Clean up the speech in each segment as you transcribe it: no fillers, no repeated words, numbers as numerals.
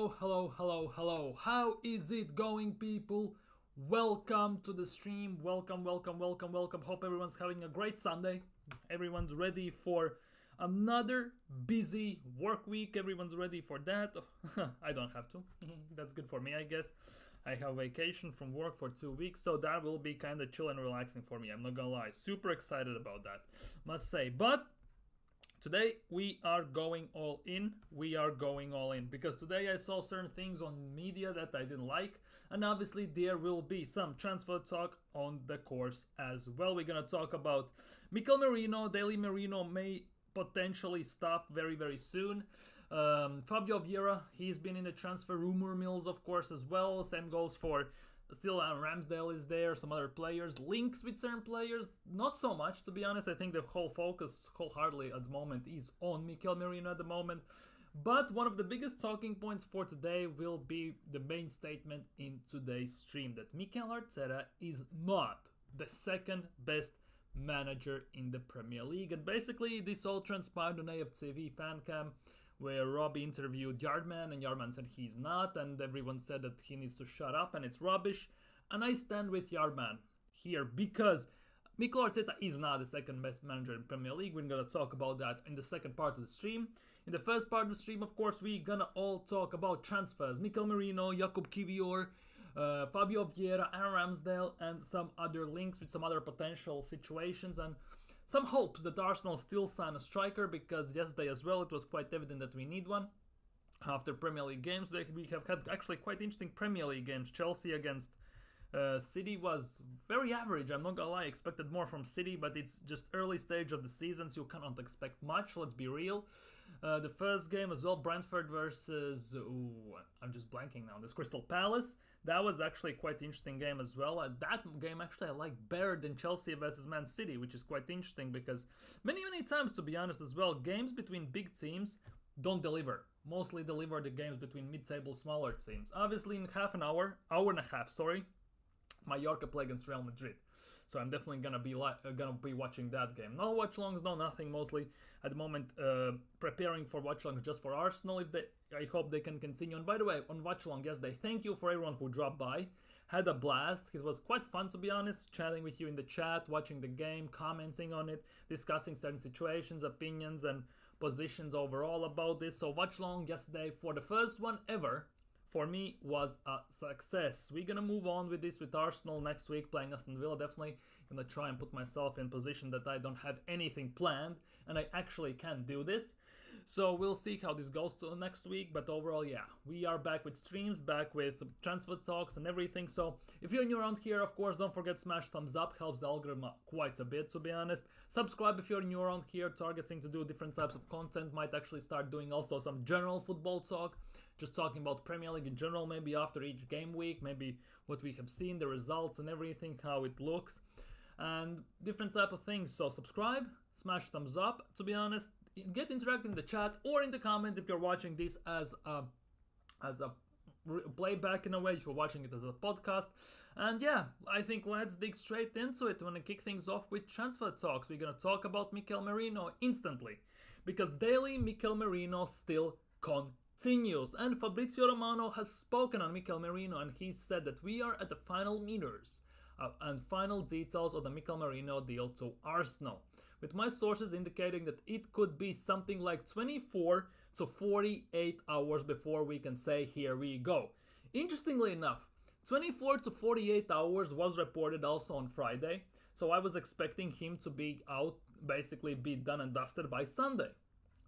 Hello. How is it going, people? Welcome to the stream. Welcome. Hope everyone's having a great Sunday. Everyone's ready for another busy work week. Everyone's ready for that. I don't have to. That's good for me, I guess. I have vacation from work for 2 weeks, so that will be kind of chill and relaxing for me. I'm not gonna lie. Super excited about that, must say. But today we are going all in. Because today I saw certain things on media that I didn't like, and obviously there will be some transfer talk on the course as well. We're gonna talk about Merino. Daily Merino may potentially stop very soon. Fabio Vieira, he's been in the transfer rumor mills, of course, as well. Same goes for still Ramsdale is there, some other players, links with certain players, not so much, to be honest. I think the whole focus wholeheartedly at the moment is on Merino at the moment. But one of the biggest talking points for today will be the main statement in today's stream that Mikel Arteta is not the second best manager in the Premier League. And basically this all transpired on AFTV fan cam, where Robbie interviewed Yardman, and Yardman said he's not, and everyone said that he needs to shut up and it's rubbish. And I stand with Yardman here because Mikel Arteta is not the second best manager in Premier League. We're gonna talk about that in the second part of the stream. In the first part of the stream, of course, we're gonna all talk about transfers. Mikel Merino, Jakub Kiwior, Fabio Vieira, Aaron Ramsdale, and some other links with some other potential situations, and some hopes that Arsenal still sign a striker, because yesterday as well it was quite evident that we need one. After Premier League games, we have had actually quite interesting Premier League games. Chelsea against City was very average, I'm not gonna lie. I expected more from City, but it's just early stage of the season, so you cannot expect much, let's be real. The first game as well, Brentford versus, I'm just blanking now, this Crystal Palace. That was actually quite interesting game as well. That game actually I like better than Chelsea versus Man City, which is quite interesting because many times, to be honest as well, games between big teams don't deliver. Mostly deliver the games between mid-table smaller teams. Obviously in hour and a half, Mallorca play against Real Madrid. So I'm definitely gonna be watching that game. No watch longs, no nothing. Mostly at the moment preparing for watch longs just for Arsenal. I hope they can continue. And by the way, on watch long yesterday, thank you for everyone who dropped by. Had a blast. It was quite fun, to be honest, chatting with you in the chat, watching the game, commenting on it, discussing certain situations, opinions, and positions overall about this. So watch long yesterday for the first one ever, for me, was a success. We're gonna move on with this with Arsenal next week, playing Aston Villa. Definitely gonna try and put myself in position that I don't have anything planned and I actually can do this. So we'll see how this goes to next week, but overall, yeah, we are back with streams, back with transfer talks and everything. So if you're new around here, of course, don't forget smash thumbs up, helps the algorithm quite a bit, to be honest. Subscribe if you're new around here, targeting to do different types of content. Might actually start doing also some general football talk, just talking about Premier League in general, maybe after each game week, maybe what we have seen, the results and everything, how it looks, and different type of things. So subscribe, smash thumbs up, to be honest. Get interactive in the chat or in the comments if you're watching this as a playback in a way, if you're watching it as a podcast. And yeah, I think let's dig straight into it. When I kick things off with transfer talks, we're gonna talk about Mikel Merino instantly, because daily Mikel Merino still continues, and Fabrizio Romano has spoken on Mikel Merino, and he said that we are at the final meters and final details of the Mikel Merino deal to Arsenal, with my sources indicating that it could be something like 24 to 48 hours before we can say here we go. Interestingly enough, 24 to 48 hours was reported also on Friday, so I was expecting him to be out, basically be done and dusted by Sunday.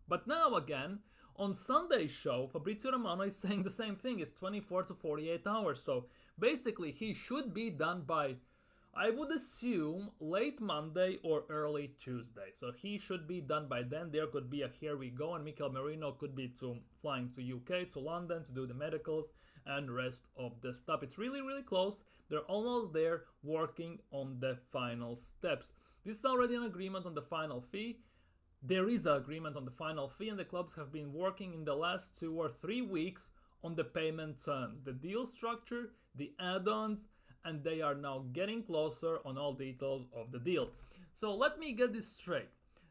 But now again, on Sunday's show, Fabrizio Romano is saying the same thing. It's 24 to 48 hours, so basically he should be done by, I would assume, late Monday or early Tuesday. So he should be done by then. There could be a here we go, and Mikel Merino could be flying to UK, to London, to do the medicals and rest of the stuff. It's really close. They're almost there, working on the final steps. This is already an agreement on the final fee. There is an agreement on the final fee, and the clubs have been working in the last 2 or 3 weeks on the payment terms, the deal structure, the add-ons, and they are now getting closer on all details of the deal. So let me get this straight.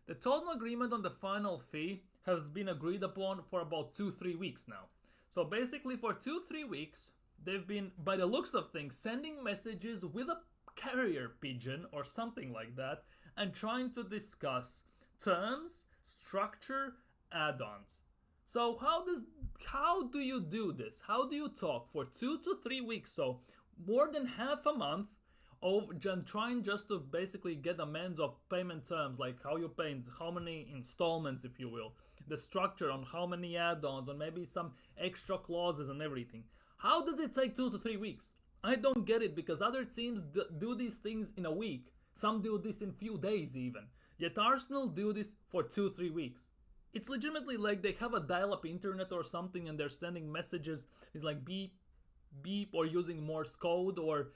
The total agreement on the final fee has been agreed upon for about 2-3 weeks now. So basically, for 2-3 weeks, they've been, by the looks of things, sending messages with a carrier pigeon or something like that and trying to discuss terms, structure, add-ons. So how do you do this? How do you talk for 2 to 3 weeks, so more than half a month, of trying just to basically get amends of payment terms, like how you pay, how many installments, if you will, the structure on how many add-ons, and maybe some extra clauses and everything. How does it take 2 to 3 weeks? I don't get it, because other teams do these things in a week. Some do this in few days even. Yet Arsenal do this for 2-3 weeks. It's legitimately like they have a dial-up internet or something and they're sending messages. It's like beep, beep, or using Morse code, or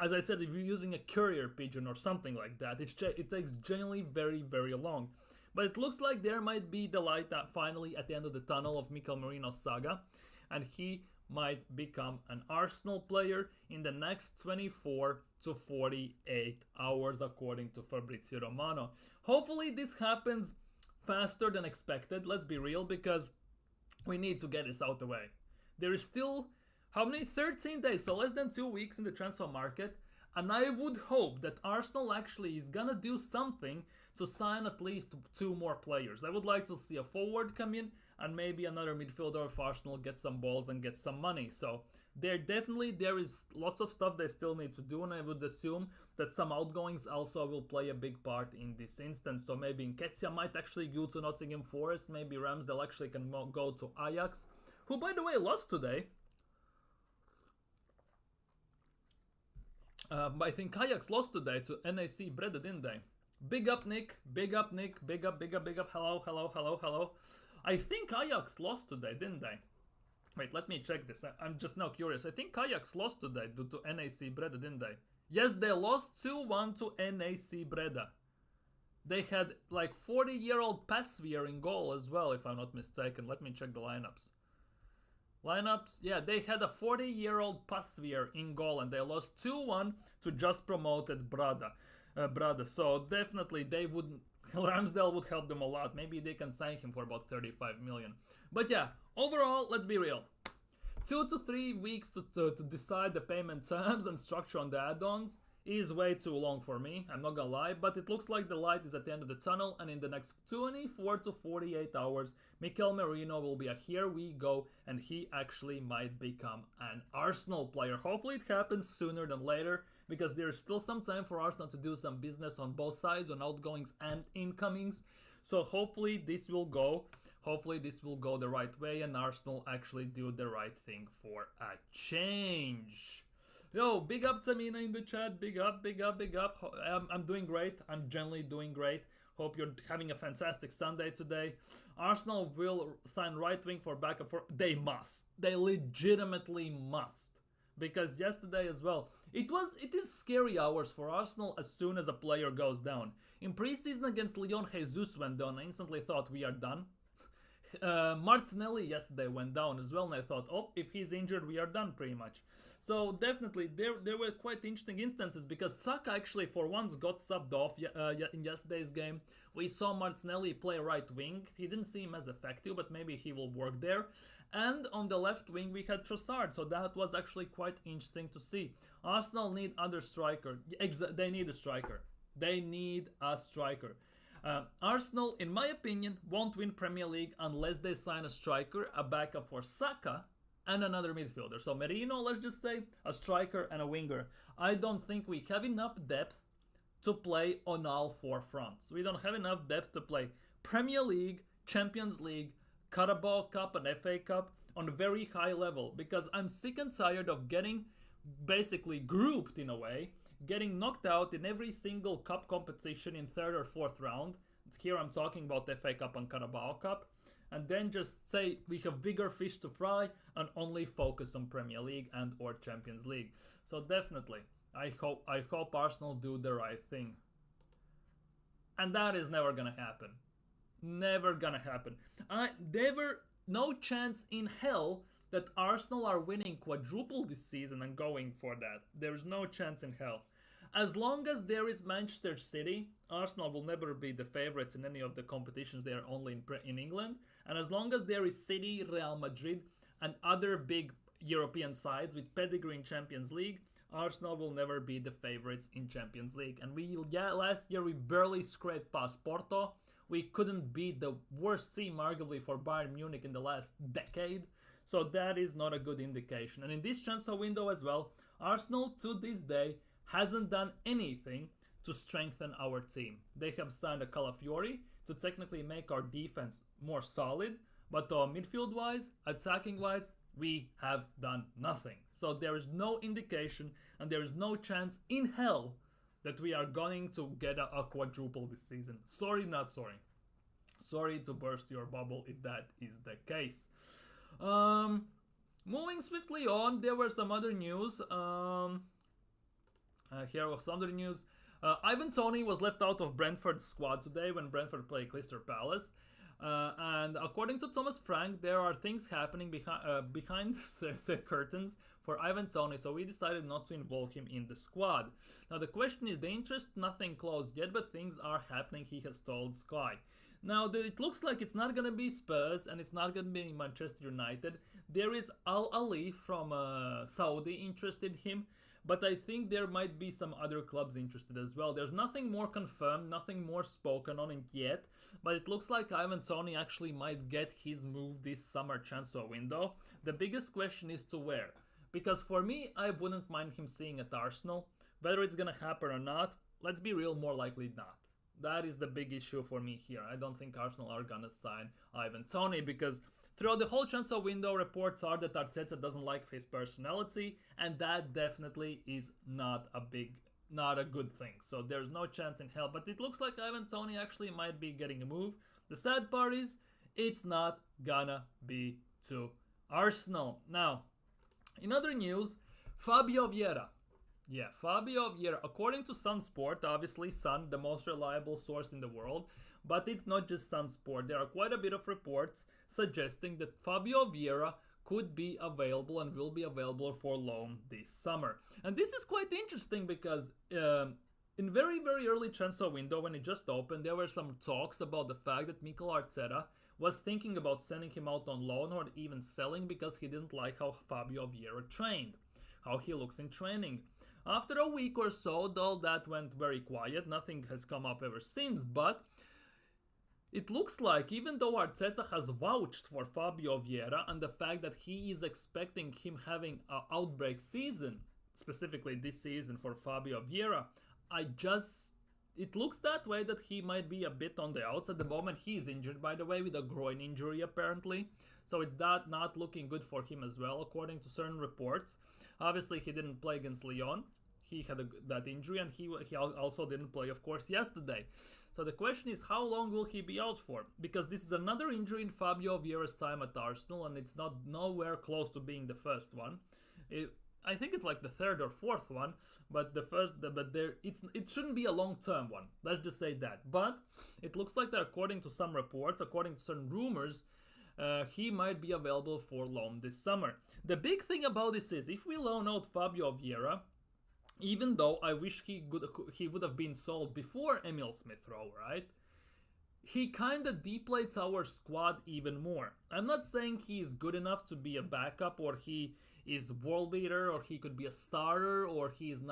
as I said, if you're using a courier pigeon or something like that, it takes generally very, very long. But it looks like there might be the light that finally at the end of the tunnel of Merino's saga, and he might become an Arsenal player in the next 24 to 48 hours, according to Fabrizio Romano. Hopefully this happens faster than expected, let's be real, because we need to get this out the way. There is still, how many? 13 days, so less than 2 weeks in the transfer market, and I would hope that Arsenal actually is gonna do something to sign at least 2 more players. I would like to see a forward come in and maybe another midfielder if Arsenal get some balls and get some money. So there is lots of stuff they still need to do, and I would assume that some outgoings also will play a big part in this instance. So maybe Nketiah might actually go to Nottingham Forest, maybe Ramsdale actually can go to Ajax, who by the way lost today. I think Ajax lost today to NAC Breda, didn't they? Big up Nick, big up Nick, big up, hello. I think Ajax lost today, didn't they? Wait, let me check this. I'm just now curious. I think Ajax lost today due to NAC Breda, didn't they? Yes, they lost 2-1 to NAC Breda. They had like 40-year-old Pasveer in goal as well, if I'm not mistaken. Let me check the lineups. Yeah, they had a 40-year-old Pasveer in goal and they lost 2-1 to just promoted Brada. So definitely they wouldn't. Ramsdale would help them a lot. Maybe they can sign him for about 35 million. But yeah, overall, let's be real. 2 to 3 weeks to decide the payment terms and structure on the add-ons is way too long for me, I'm not gonna lie, but it looks like the light is at the end of the tunnel, and in the next 24 to 48 hours, Merino will be a here we go, and he actually might become an Arsenal player. Hopefully it happens sooner than later, because there's still some time for Arsenal to do some business on both sides, on outgoings and incomings. So hopefully this will go the right way, and Arsenal actually do the right thing for a change. Yo, big up Tamina in the chat. Big up. I'm doing great. I'm generally doing great. Hope you're having a fantastic Sunday today. Arsenal will sign right wing for backup. They must. They legitimately must. Because yesterday as well, it is scary hours for Arsenal as soon as a player goes down. In preseason against Lyon, Jesus went down. I instantly thought we are done. Martinelli yesterday went down as well, and I thought, oh, if he's injured, we are done pretty much. So definitely, there were quite interesting instances, because Saka actually for once got subbed off in yesterday's game. We saw Martinelli play right wing. He didn't seem as effective, but maybe he will work there. And on the left wing, we had Trossard, so that was actually quite interesting to see. Arsenal need other striker. They need a striker. Arsenal, in my opinion, won't win Premier League unless they sign a striker, a backup for Saka, and another midfielder. So Merino, let's just say, a striker and a winger. I don't think we have enough depth to play on all 4 fronts. We don't have enough depth to play Premier League, Champions League, Carabao Cup and FA Cup on a very high level, because I'm sick and tired of getting basically grouped in a way, getting knocked out in every single cup competition in 3rd or 4th round. Here I'm talking about FA Cup and Carabao Cup. And then just say we have bigger fish to fry and only focus on Premier League and or Champions League. So definitely, I hope Arsenal do the right thing. And that is never gonna happen. Never gonna happen. No chance in hell that Arsenal are winning quadruple this season and going for that. There's no chance in hell. As long as there is Manchester City, Arsenal will never be the favorites in any of the competitions. They are only in England. And as long as there is City, Real Madrid, and other big European sides with pedigree in Champions League, Arsenal will never be the favorites in Champions League. And last year we barely scraped past Porto. We couldn't beat the worst team arguably for Bayern Munich in the last decade. So that is not a good indication. And in this transfer window as well, Arsenal to this day hasn't done anything to strengthen our team. They have signed a Calafiori to technically make our defense more solid, but midfield-wise, attacking-wise, we have done nothing. So there is no indication and there is no chance in hell that we are going to get a quadruple this season. Sorry, not sorry. Sorry to burst your bubble if that is the case. Moving swiftly on, there were some other news. Here was some other news. Ivan Toney was left out of Brentford's squad today when Brentford played Crystal Palace. And according to Thomas Frank, there are things happening behind the curtains for Ivan Toney, so we decided not to involve him in the squad. Now the question is, the interest, nothing closed yet, but things are happening, he has told Sky. Now it looks like it's not going to be Spurs and it's not going to be Manchester United. There is Al Ali from Saudi interested in him, but I think there might be some other clubs interested as well. There's nothing more confirmed, nothing more spoken on it yet, but it looks like Ivan Toney actually might get his move this summer transfer window. The biggest question is to where. Because for me, I wouldn't mind him seeing at Arsenal. Whether it's gonna happen or not, let's be real, more likely not. That is the big issue for me here. I don't think Arsenal are gonna sign Ivan Toney because throughout the whole transfer window, reports are that Arteta doesn't like his personality, and that definitely is not a good thing. So there's no chance in hell. But it looks like Ivan Toney actually might be getting a move. The sad part is, it's not gonna be to Arsenal. Now, in other news, Fabio Vieira. Yeah, Fabio Vieira. According to Sun Sport, obviously Sun, the most reliable source in the world, but it's not just Sun Sport. There are quite a bit of reports suggesting that Fabio Vieira could be available and will be available for loan this summer. And this is quite interesting because in very, very early transfer window, when it just opened, there were some talks about the fact that Mikel Arteta was thinking about sending him out on loan or even selling because he didn't like how Fabio Vieira trained, how he looks in training. After a week or so, though, that went very quiet. Nothing has come up ever since, but it looks like even though Arteta has vouched for Fabio Vieira and the fact that he is expecting him having an outbreak season, specifically this season for Fabio Vieira, it looks that way that he might be a bit on the outs. At the moment, he is injured, by the way, with a groin injury apparently. So it's not looking good for him as well, according to certain reports. Obviously, he didn't play against Lyon. He had that injury, and he also didn't play, of course, yesterday. So the question is, how long will he be out for? Because this is another injury in Fabio Vieira's time at Arsenal, and it's nowhere close to being the first one. I think it's like the third or fourth one, but it shouldn't be a long-term one. Let's just say that. But it looks like that according to some reports, according to certain rumors, he might be available for loan this summer. The big thing about this is, if we loan out Fabio Vieira, even though I wish he would have been sold before Emil Smith-Rowe, right? He kind of deplates our squad even more. I'm not saying he is good enough to be a backup or he is world beater or he could be a starter or he's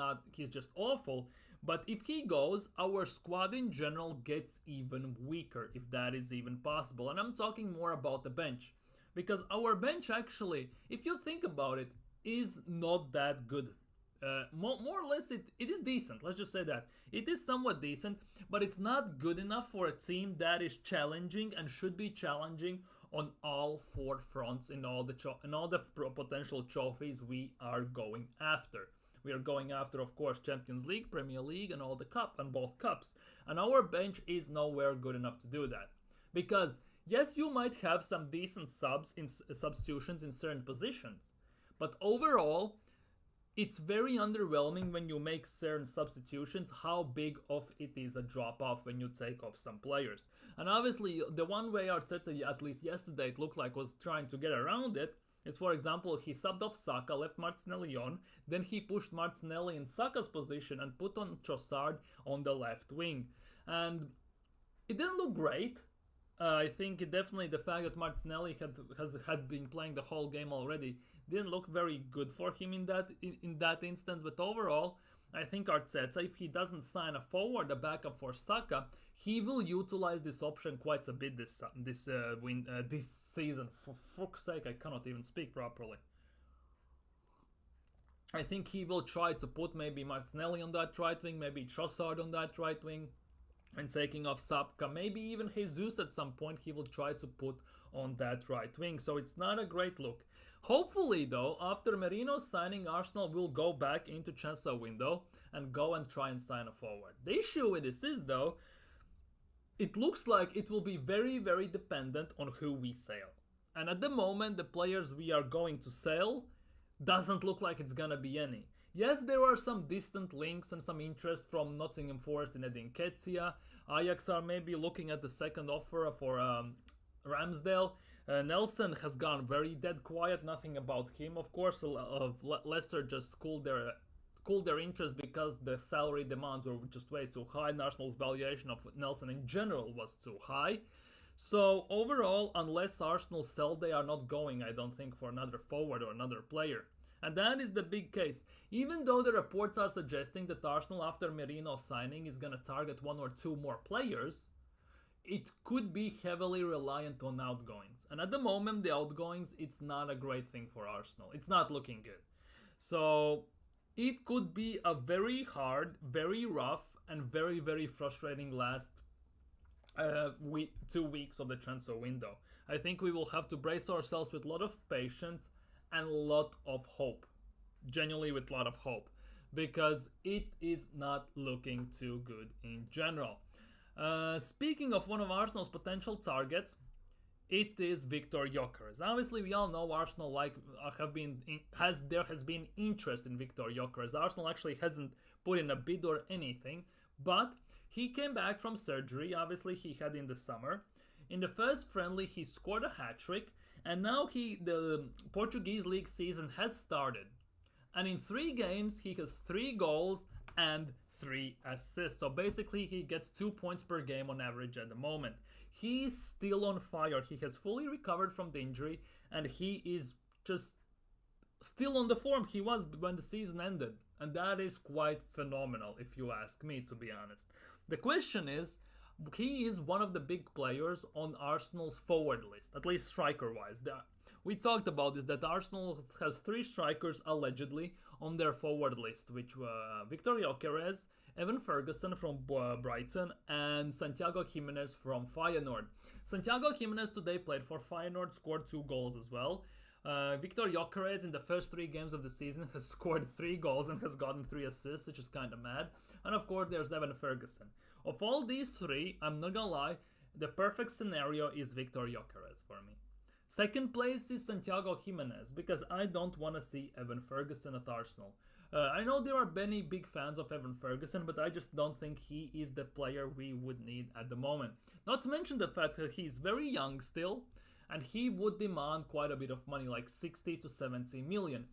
just awful. But if he goes, our squad in general gets even weaker, if that is even possible. And I'm talking more about the bench. Because our bench actually, if you think about it, is not that good. More or less, it is decent. Let's just say that. It is somewhat decent, but it's not good enough for a team that is challenging and should be challenging on all four fronts in all the potential trophies we are going after. We are going after, of course, Champions League, Premier League, and both cups. And our bench is nowhere good enough to do that. Because, yes, you might have some decent substitutions in certain positions. But overall, it's very underwhelming when you make certain substitutions, how big of it is a drop-off when you take off some players. And obviously, the one way Arteta, at least yesterday, it looked like was trying to get around it, is, for example, he subbed off Saka, left Martinelli on, then he pushed Martinelli in Saka's position and put on Trossard on the left wing. And it didn't look great, I think definitely the fact that Martinelli had been playing the whole game already didn't look very good for him in that instance. But overall, I think Arteta, if he doesn't sign a forward, a backup for Saka, he will utilize this option quite a bit this season. For fuck's sake, I cannot even speak properly. I think he will try to put maybe Martinelli on that right wing, maybe Trossard on that right wing, and taking off Sapka, maybe even Jesus at some point he will try to put on that right wing. So it's not a great look. Hopefully though, after Merino signing, Arsenal will go back into transfer window and go and try and sign a forward. The issue with this is though, it looks like it will be very, very dependent on who we sell. And at the moment, the players we are going to sell doesn't look like it's gonna be any. Yes, there are some distant links and some interest from Nottingham Forest in Edin Nketiah. Ajax are maybe looking at the second offer for Ramsdale. Nelson has gone very dead quiet, nothing about him. Of course, Leicester just cooled their interest because the salary demands were just way too high, and Arsenal's valuation of Nelson in general was too high. So overall, unless Arsenal sell, they are not going, I don't think, for another forward or another player. And that is the big case. Even though the reports are suggesting that Arsenal, after Merino signing, is going to target one or two more players, it could be heavily reliant on outgoings. And at the moment, the outgoings, it's not a great thing for Arsenal. It's not looking good. So it could be a very hard, very rough, and very, very frustrating last 2 weeks of the transfer window. I think we will have to brace ourselves with a lot of patience and a lot of hope. Genuinely with a lot of hope. Because it is not looking too good in general. Speaking of one of Arsenal's potential targets, it is Victor Gyökeres. Obviously, we all know Arsenal there has been interest in Victor Gyökeres. Arsenal actually hasn't put in a bid or anything, but he came back from surgery. Obviously, he had in the summer. In the first friendly, he scored a hat-trick, and now the Portuguese league season has started. And in 3 games, he has 3 goals and 3 assists. So basically, he gets 2 points per game on average at the moment. He's still on fire. He has fully recovered from the injury, and he is just still on the form he was when the season ended. And that is quite phenomenal, if you ask me, to be honest. The question is, he is one of the big players on Arsenal's forward list, at least striker-wise. We talked about this, that Arsenal has 3 strikers allegedly on their forward list, which were Victor Gyökeres, Evan Ferguson from Brighton, and Santiago Jimenez from Feyenoord. Santiago Jimenez today played for Feyenoord, scored 2 goals as well. Victor Gyökeres in the first 3 games of the season has scored 3 goals and has gotten 3 assists, which is kind of mad. And of course there's Evan Ferguson. Of all these 3, I'm not gonna lie, the perfect scenario is Victor Gyökeres for me. Second place is Santiago Jimenez, because I don't want to see Evan Ferguson at Arsenal. I know there are many big fans of Evan Ferguson, but I just don't think he is the player we would need at the moment. Not to mention the fact that he's very young still, and he would demand quite a bit of money, like 60 to 70 million,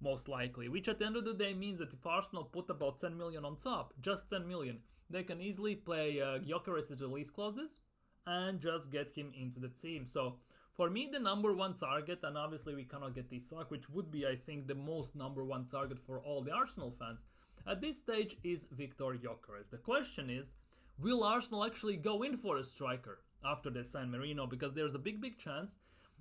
most likely. Which at the end of the day means that if Arsenal put about 10 million on top, just 10 million, they can easily play Gyökeres' release clauses and just get him into the team. So for me, the number 1 target, and obviously we cannot get Isak, which would be, I think, the most number 1 target for all the Arsenal fans, at this stage is Victor Gyökeres. The question is, will Arsenal actually go in for a striker after they sign Merino? Because there's a big chance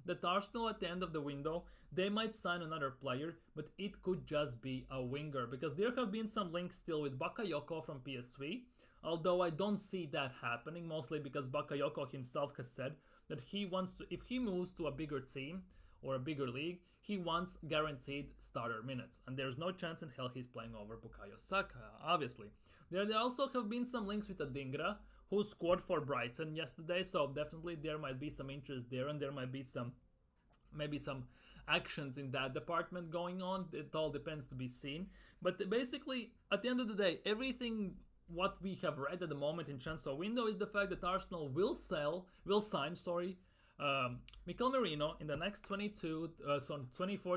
that Arsenal at the end of the window, they might sign another player, but it could just be a winger. Because there have been some links still with Bakayoko from PSV, although I don't see that happening, mostly because Bakayoko himself has said that he wants to, if he moves to a bigger team or a bigger league, he wants guaranteed starter minutes. And there's no chance in hell he's playing over Bukayo Saka, obviously. There also have been some links with Adingra, who scored for Brighton yesterday, so definitely there might be some interest there, and there might be maybe some actions in that department going on. It all depends to be seen. But basically, at the end of the day, everything what we have read at the moment in transfer window is the fact that Arsenal will sign Mikel Merino in the next 24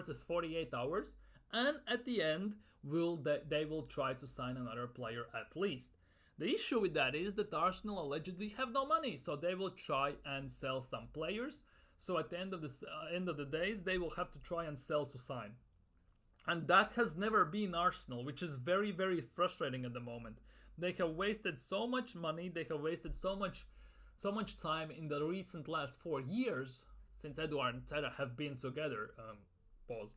to 48 hours, and at the end they will try to sign another player at least. The issue with that is that Arsenal allegedly have no money, so they will try and sell some players. So at the end of the days, they will have to try and sell to sign. And that has never been Arsenal, which is very, very frustrating at the moment. They have wasted so much money, they have wasted so much time in the recent last 4 years since Edu Arteta have been together, pause,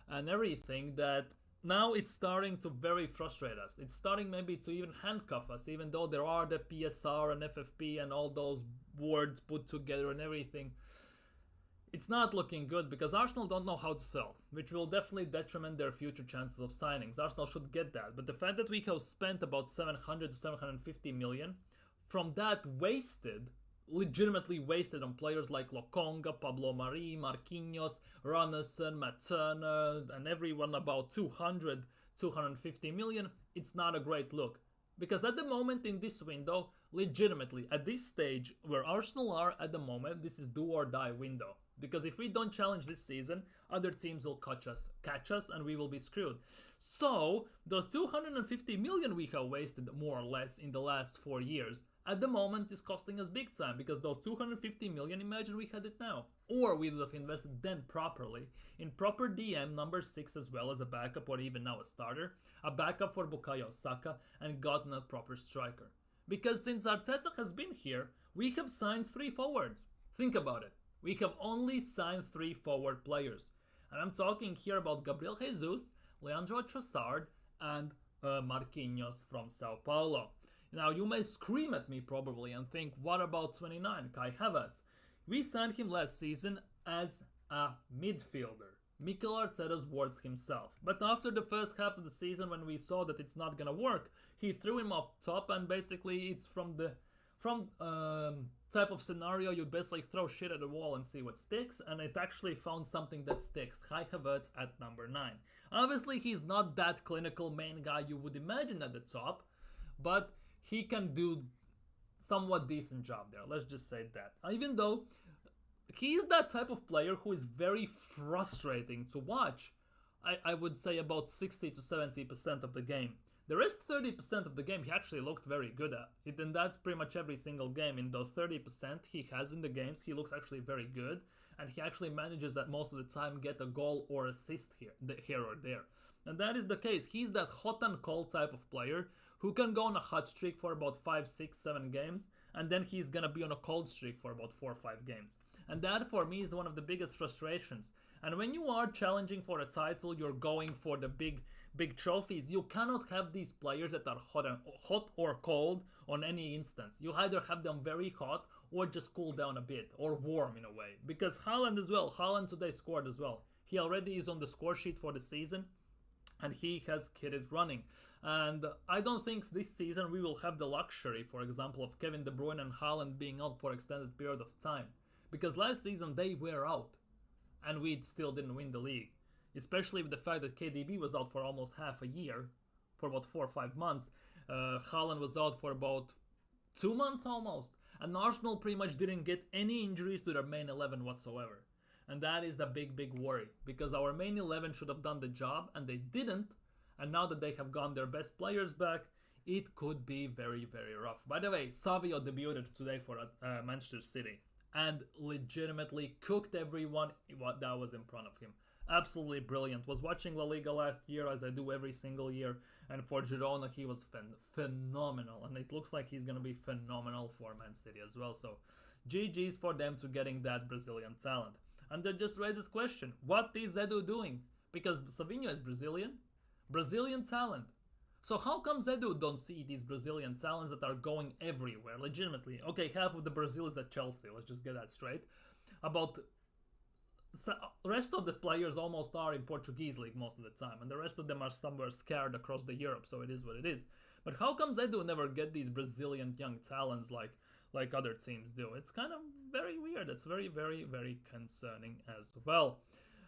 and everything, that now it's starting to very frustrate us. It's starting maybe to even handcuff us, even though there are the PSR and FFP and all those words put together and everything. It's not looking good because Arsenal don't know how to sell, which will definitely detriment their future chances of signings. Arsenal should get that, but the fact that we have spent about 700 to 750 million, from that legitimately wasted on players like Lokonga, Pablo Mari, Marquinhos, Runnison, Materna, and everyone about 200, 250 million, it's not a great look. Because at the moment in this window, legitimately, at this stage where Arsenal are at the moment, this is do or die window. Because if we don't challenge this season, other teams will catch us, and we will be screwed. So, those 250 million we have wasted more or less in the last 4 years, at the moment is costing us big time, because those 250 million, imagine we had it now. Or we would have invested then properly, in proper DM number 6 as well as a backup, or even now a starter, a backup for Bukayo Saka, and gotten a proper striker. Because since Arteta has been here, we have signed 3 forwards. Think about it. We have only signed 3 forward players. And I'm talking here about Gabriel Jesus, Leandro Trossard, and Marquinhos from Sao Paulo. Now, you may scream at me probably and think, what about 29, Kai Havertz? We signed him last season as a midfielder. Mikel Arteta's words himself. But after the first half of the season, when we saw that it's not gonna work, he threw him up top, and basically it's from type of scenario you basically throw shit at the wall and see what sticks, and it actually found something that sticks. Kai Havertz at number 9. Obviously, he's not that clinical main guy you would imagine at the top, but he can do somewhat decent job there. Let's just say that. Even though he is that type of player who is very frustrating to watch. I would say about 60 to 70% of the game. The rest 30% of the game he actually looked very good at. And that's pretty much every single game. In those 30% he has in the games, he looks actually very good. And he actually manages that most of the time get a goal or assist here or there. And that is the case. He's that hot and cold type of player who can go on a hot streak for about 5, 6, 7 games. And then he's gonna be on a cold streak for about 4 or 5 games. And that for me is one of the biggest frustrations. And when you are challenging for a title, you're going for the big trophies. You cannot have these players that are hot or cold on any instance. You either have them very hot or just cool down a bit, or warm in a way. Because Haaland as well, Haaland today scored as well. He already is on the score sheet for the season, and he has hit it running. And I don't think this season we will have the luxury, for example, of Kevin De Bruyne and Haaland being out for extended period of time. Because last season they were out, and we still didn't win the league. Especially with the fact that KDB was out for almost half a year, for about 4 or 5 months. Haaland was out for about 2 months almost. And Arsenal pretty much didn't get any injuries to their main 11 whatsoever. And that is a big worry. Because our main 11 should have done the job, and they didn't. And now that they have gotten their best players back, it could be very rough. By the way, Savio debuted today for Manchester City. And legitimately cooked everyone that was in front of him. Absolutely brilliant. Was watching La Liga last year, as I do every single year, and for Girona he was phenomenal, and it looks like he's gonna be phenomenal for Man City as well. So GG's for them to getting that Brazilian talent. And that just raises question, what is Edu doing? Because Savinho is Brazilian talent. So how comes Edu don't see these Brazilian talents that are going everywhere, legitimately? Okay, half of the Brazil is at Chelsea, let's just get that straight. About the rest of the players almost are in Portuguese league most of the time, and the rest of them are somewhere scattered across the Europe, so it is what it is. But how comes Edu never get these Brazilian young talents like other teams do? It's kind of very weird. It's very concerning as well.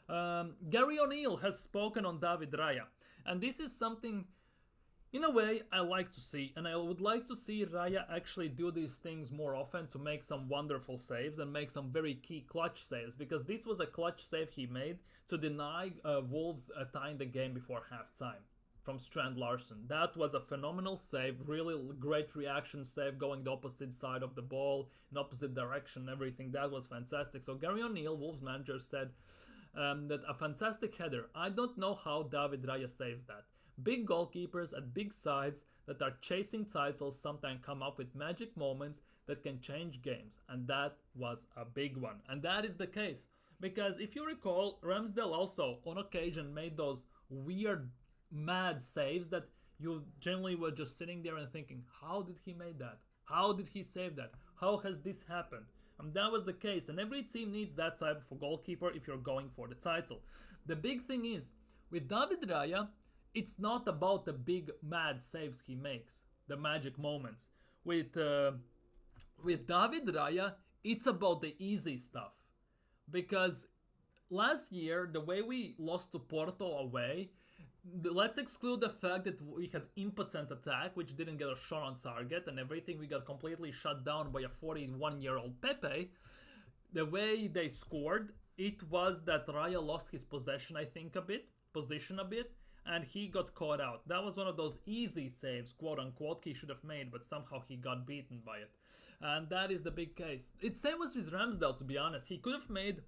Gary O'Neill has spoken on David Raya, and this is something in a way I like to see, and I would like to see Raya actually do these things more often to make some wonderful saves and make some very key clutch saves, because this was a clutch save he made to deny Wolves tying the game before halftime. from Strand Larsen. That was a phenomenal save, really great reaction save, going the opposite side of the ball, in opposite direction, everything. That was fantastic. So Gary O'Neill, Wolves manager, said that a fantastic header. I don't know how David Raya saves that. Big goalkeepers at big sides that are chasing titles sometimes come up with magic moments that can change games, and that was a big one. And that is the case, because if you recall, Ramsdale also on occasion made those weird mad saves that you generally were just sitting there and thinking, how did he make that? How did he save that? How has this happened? And that was the case, and every team needs that type of a goalkeeper if you're going for the title. The big thing is, with David Raya, it's not about the big mad saves he makes, the magic moments. With David Raya, it's about the easy stuff. Because last year, the way we lost to Porto away, let's exclude the fact that we had impotent attack, which didn't get a shot on target, and everything, we got completely shut down by a 41-year-old Pepe. The way they scored, it was that Raya lost his position a bit, and he got caught out. That was one of those easy saves, quote unquote, he should have made, but somehow he got beaten by it. And that is the big case. It's same as with Ramsdale, to be honest. He could have made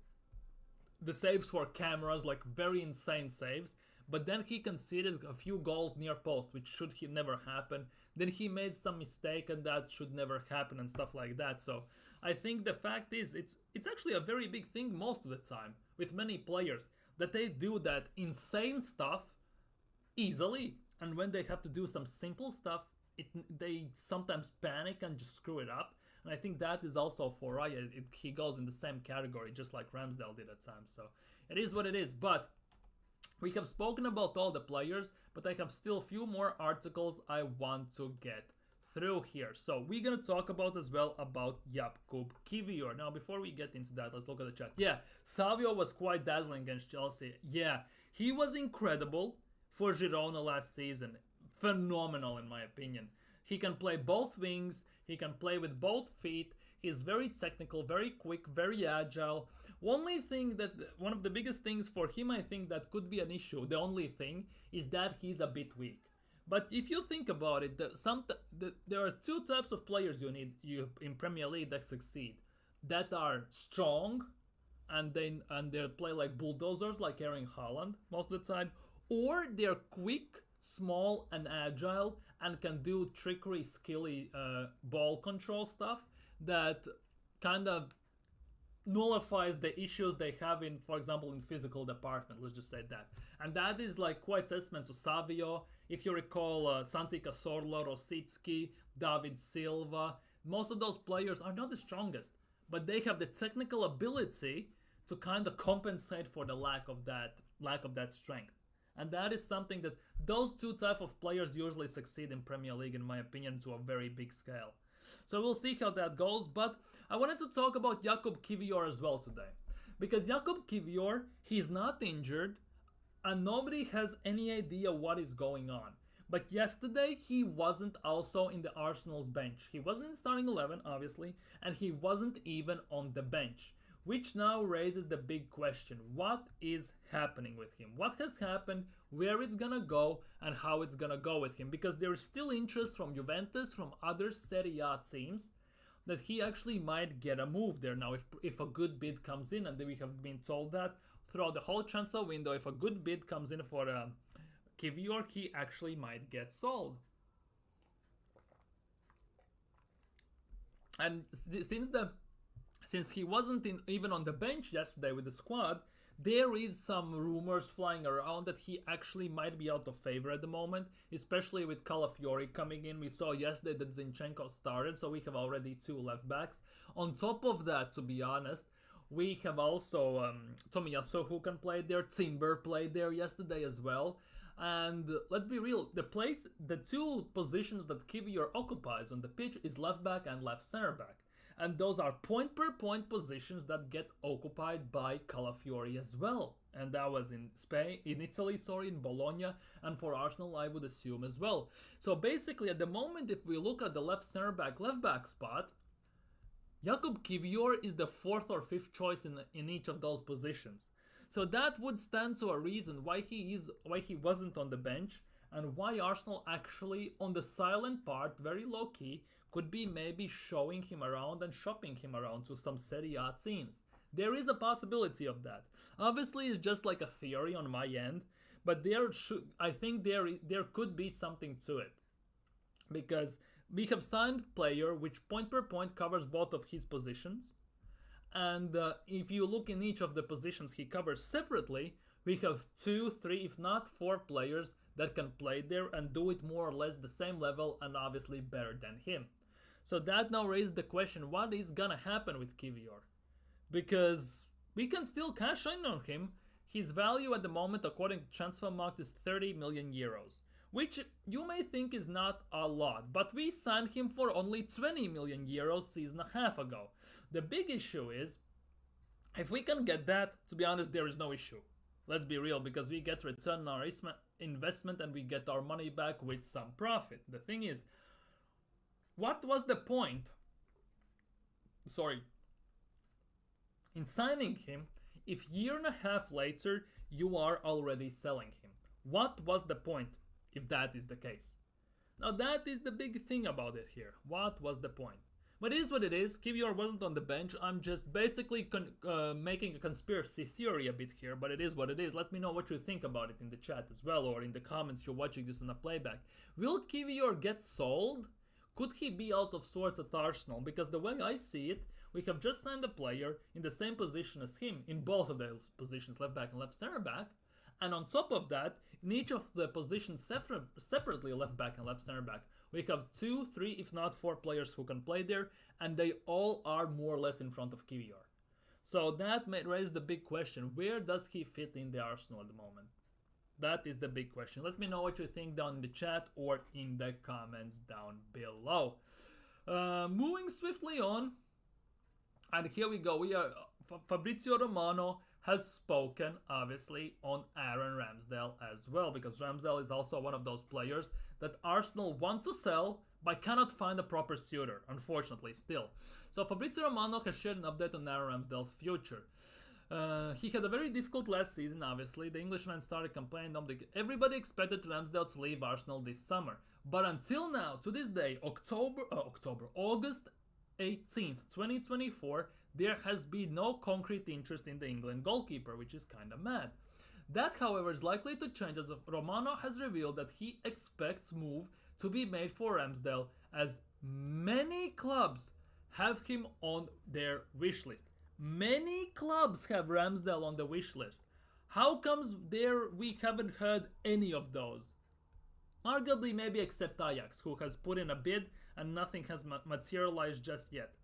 the saves for cameras, like very insane saves, but then he conceded a few goals near post, which should never happen. Then he made some mistake, and that should never happen, and stuff like that. So I think the fact is, it's actually a very big thing most of the time with many players, that they do that insane stuff easily, and when they have to do some simple stuff, they sometimes panic and just screw it up. And I think that is also for Raya. He goes in the same category, just like Ramsdale did at times. So it is what it is. But we have spoken about all the players, but I have still a few more articles I want to get through here. So we're going to talk about as well about Jakub Kiwior. Now, before we get into that, let's look at the chat. Yeah, Savio was quite dazzling against Chelsea. Yeah, he was incredible for Girona last season. Phenomenal, in my opinion. He can play both wings. He can play with both feet. He's very technical, very quick, very agile. One of the biggest things for him, I think, that could be an issue, the only thing, is that he's a bit weak. But if you think about it, there are two types of players you need in Premier League that succeed. That are strong, and they play like bulldozers, like Erling Haaland most of the time, or they're quick, small, and agile, and can do trickery, skilly ball control stuff that kind of nullifies the issues they have in, for example, in physical department, let's just say that. And that is like quite testament to Savio. If you recall, Santi Cazorla, Rosicki, David Silva, most of those players are not the strongest, but they have the technical ability to kind of compensate for the lack of that strength. And that is something that those two type of players usually succeed in Premier League, in my opinion, to a very big scale. So we'll see how that goes. But I wanted to talk about Jakub Kiwior as well today. Because Jakub Kiwior, he's not injured, and nobody has any idea what is going on. But yesterday, he wasn't also in the Arsenal's bench. He wasn't in the starting 11, obviously, and he wasn't even on the bench. Which now raises the big question, what is happening with him? What has happened, where it's gonna go, and how it's gonna go with him? Because there is still interest from Juventus, from other Serie A teams, that he actually might get a move there. Now, if a good bid comes in, and we have been told that throughout the whole transfer window, if a good bid comes in for Kiwior, he actually might get sold. And since he wasn't even on the bench yesterday with the squad, there is some rumors flying around that he actually might be out of favor at the moment, especially with Calafiori coming in. We saw yesterday that Zinchenko started, so we have already two left backs. On top of that, to be honest, we have also Tomiyasu who can play there. Timber played there yesterday as well. And let's be real, the two positions that Kiwior occupies on the pitch is left back and left center back. And those are point-per-point positions that get occupied by Calafiori as well. And that was in Italy, in Bologna, and for Arsenal, I would assume as well. So basically, at the moment, if we look at the left center back, left back spot, Jakub Kiwior is the fourth or fifth choice in each of those positions. So that would stand to a reason why he wasn't on the bench, and why Arsenal actually, on the silent part, very low key, could be maybe showing him around and shopping him around to some Serie A teams. There is a possibility of that. Obviously, it's just like a theory on my end, but I think there could be something to it, because we have signed player which point per point covers both of his positions, and if you look in each of the positions he covers separately, we have 2, 3, if not 4 players that can play there and do it more or less the same level and obviously better than him. So that now raises the question, what is gonna happen with Kivior? Because we can still cash in on him. His value at the moment, according to Transfermarkt, is 30 million euros, which you may think is not a lot, but we signed him for only 20 million euros season and a half ago. The big issue is, if we can get that, to be honest, there is no issue. Let's be real, because we get return on our investment and we get our money back with some profit. The thing is, what was the point? In signing him, if year and a half later you are already selling him? What was the point if that is the case? Now that is the big thing about it here. What was the point? But it is what it is. Kivior wasn't on the bench. I'm just basically making a conspiracy theory a bit here, but it is what it is. Let me know what you think about it in the chat as well, or in the comments if you're watching this on a playback. Will Kivior get sold? Could he be out of sorts at Arsenal? Because the way I see it, we have just signed a player in the same position as him, in both of those positions, left back and left center back. And on top of that, in each of the positions separately, left back and left center back, we have 2, 3, if not 4 players who can play there, and they all are more or less in front of Kivior. So that may raise the big question, where does he fit in the Arsenal at the moment? That is the big question. Let me know what you think down in the chat or in the comments down below. Moving swiftly on, and here we go. Fabrizio Romano has spoken, obviously, on Aaron Ramsdale as well, because Ramsdale is also one of those players that Arsenal want to sell, but cannot find a proper suitor, unfortunately, still. So Fabrizio Romano has shared an update on Aaron Ramsdale's future. He had a very difficult last season, obviously. The Englishman started complaining that everybody expected Ramsdale to leave Arsenal this summer. But until now, to this day, August 18th, 2024, there has been no concrete interest in the England goalkeeper, which is kinda mad. That, however, is likely to change as Romano has revealed that he expects move to be made for Ramsdale, as many clubs have him on their wish list. Many clubs have Ramsdale on the wish list. How comes we haven't heard any of those? Arguably maybe except Ajax, who has put in a bid and nothing has materialized just yet.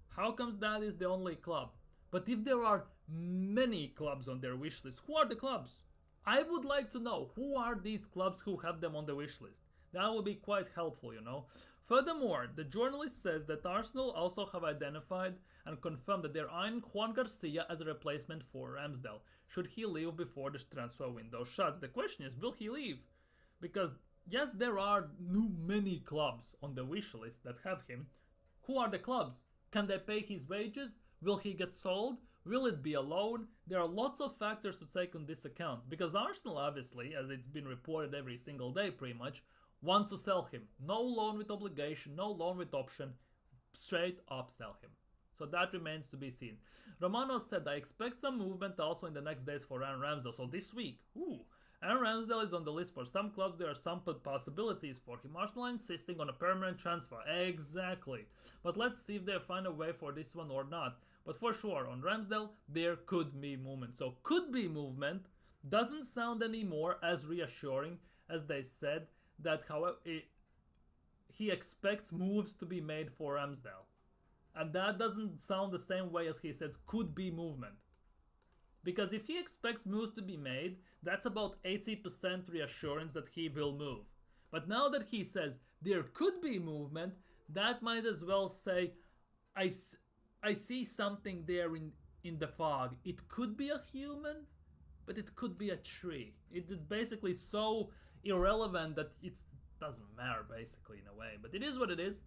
How comes that is the only club? But if there are many clubs on their wish list, who are the clubs? I would like to know who are these clubs who have them on the wish list. That would be quite helpful, you know. Furthermore, the journalist says that Arsenal also have identified and confirmed that they're eyeing Juan Garcia as a replacement for Ramsdale, should he leave before the transfer window shuts. The question is, will he leave? Because yes, there are many clubs on the wish list that have him. Who are the clubs? Can they pay his wages? Will he get sold? Will it be a loan? There are lots of factors to take on this account, because Arsenal, obviously, as it's been reported every single day pretty much, want to sell him. No loan with obligation, no loan with option, straight up sell him. So that remains to be seen. Romano said, I expect some movement also in the next days for Aaron Ramsdale. So this week, Aaron Ramsdale is on the list for some clubs. There are some possibilities for him. Arsenal insisting on a permanent transfer. Exactly. But let's see if they find a way for this one or not. But for sure, on Ramsdale, there could be movement. So could be movement doesn't sound anymore as reassuring as they said that, however, he expects moves to be made for Ramsdale. And that doesn't sound the same way as he says could be movement. Because if he expects moves to be made, that's about 80% reassurance that he will move. But now that he says there could be movement, that might as well say, I see something there in the fog. It could be a human, but it could be a tree. It is basically so irrelevant that it doesn't matter, basically, in a way. But it is what it is.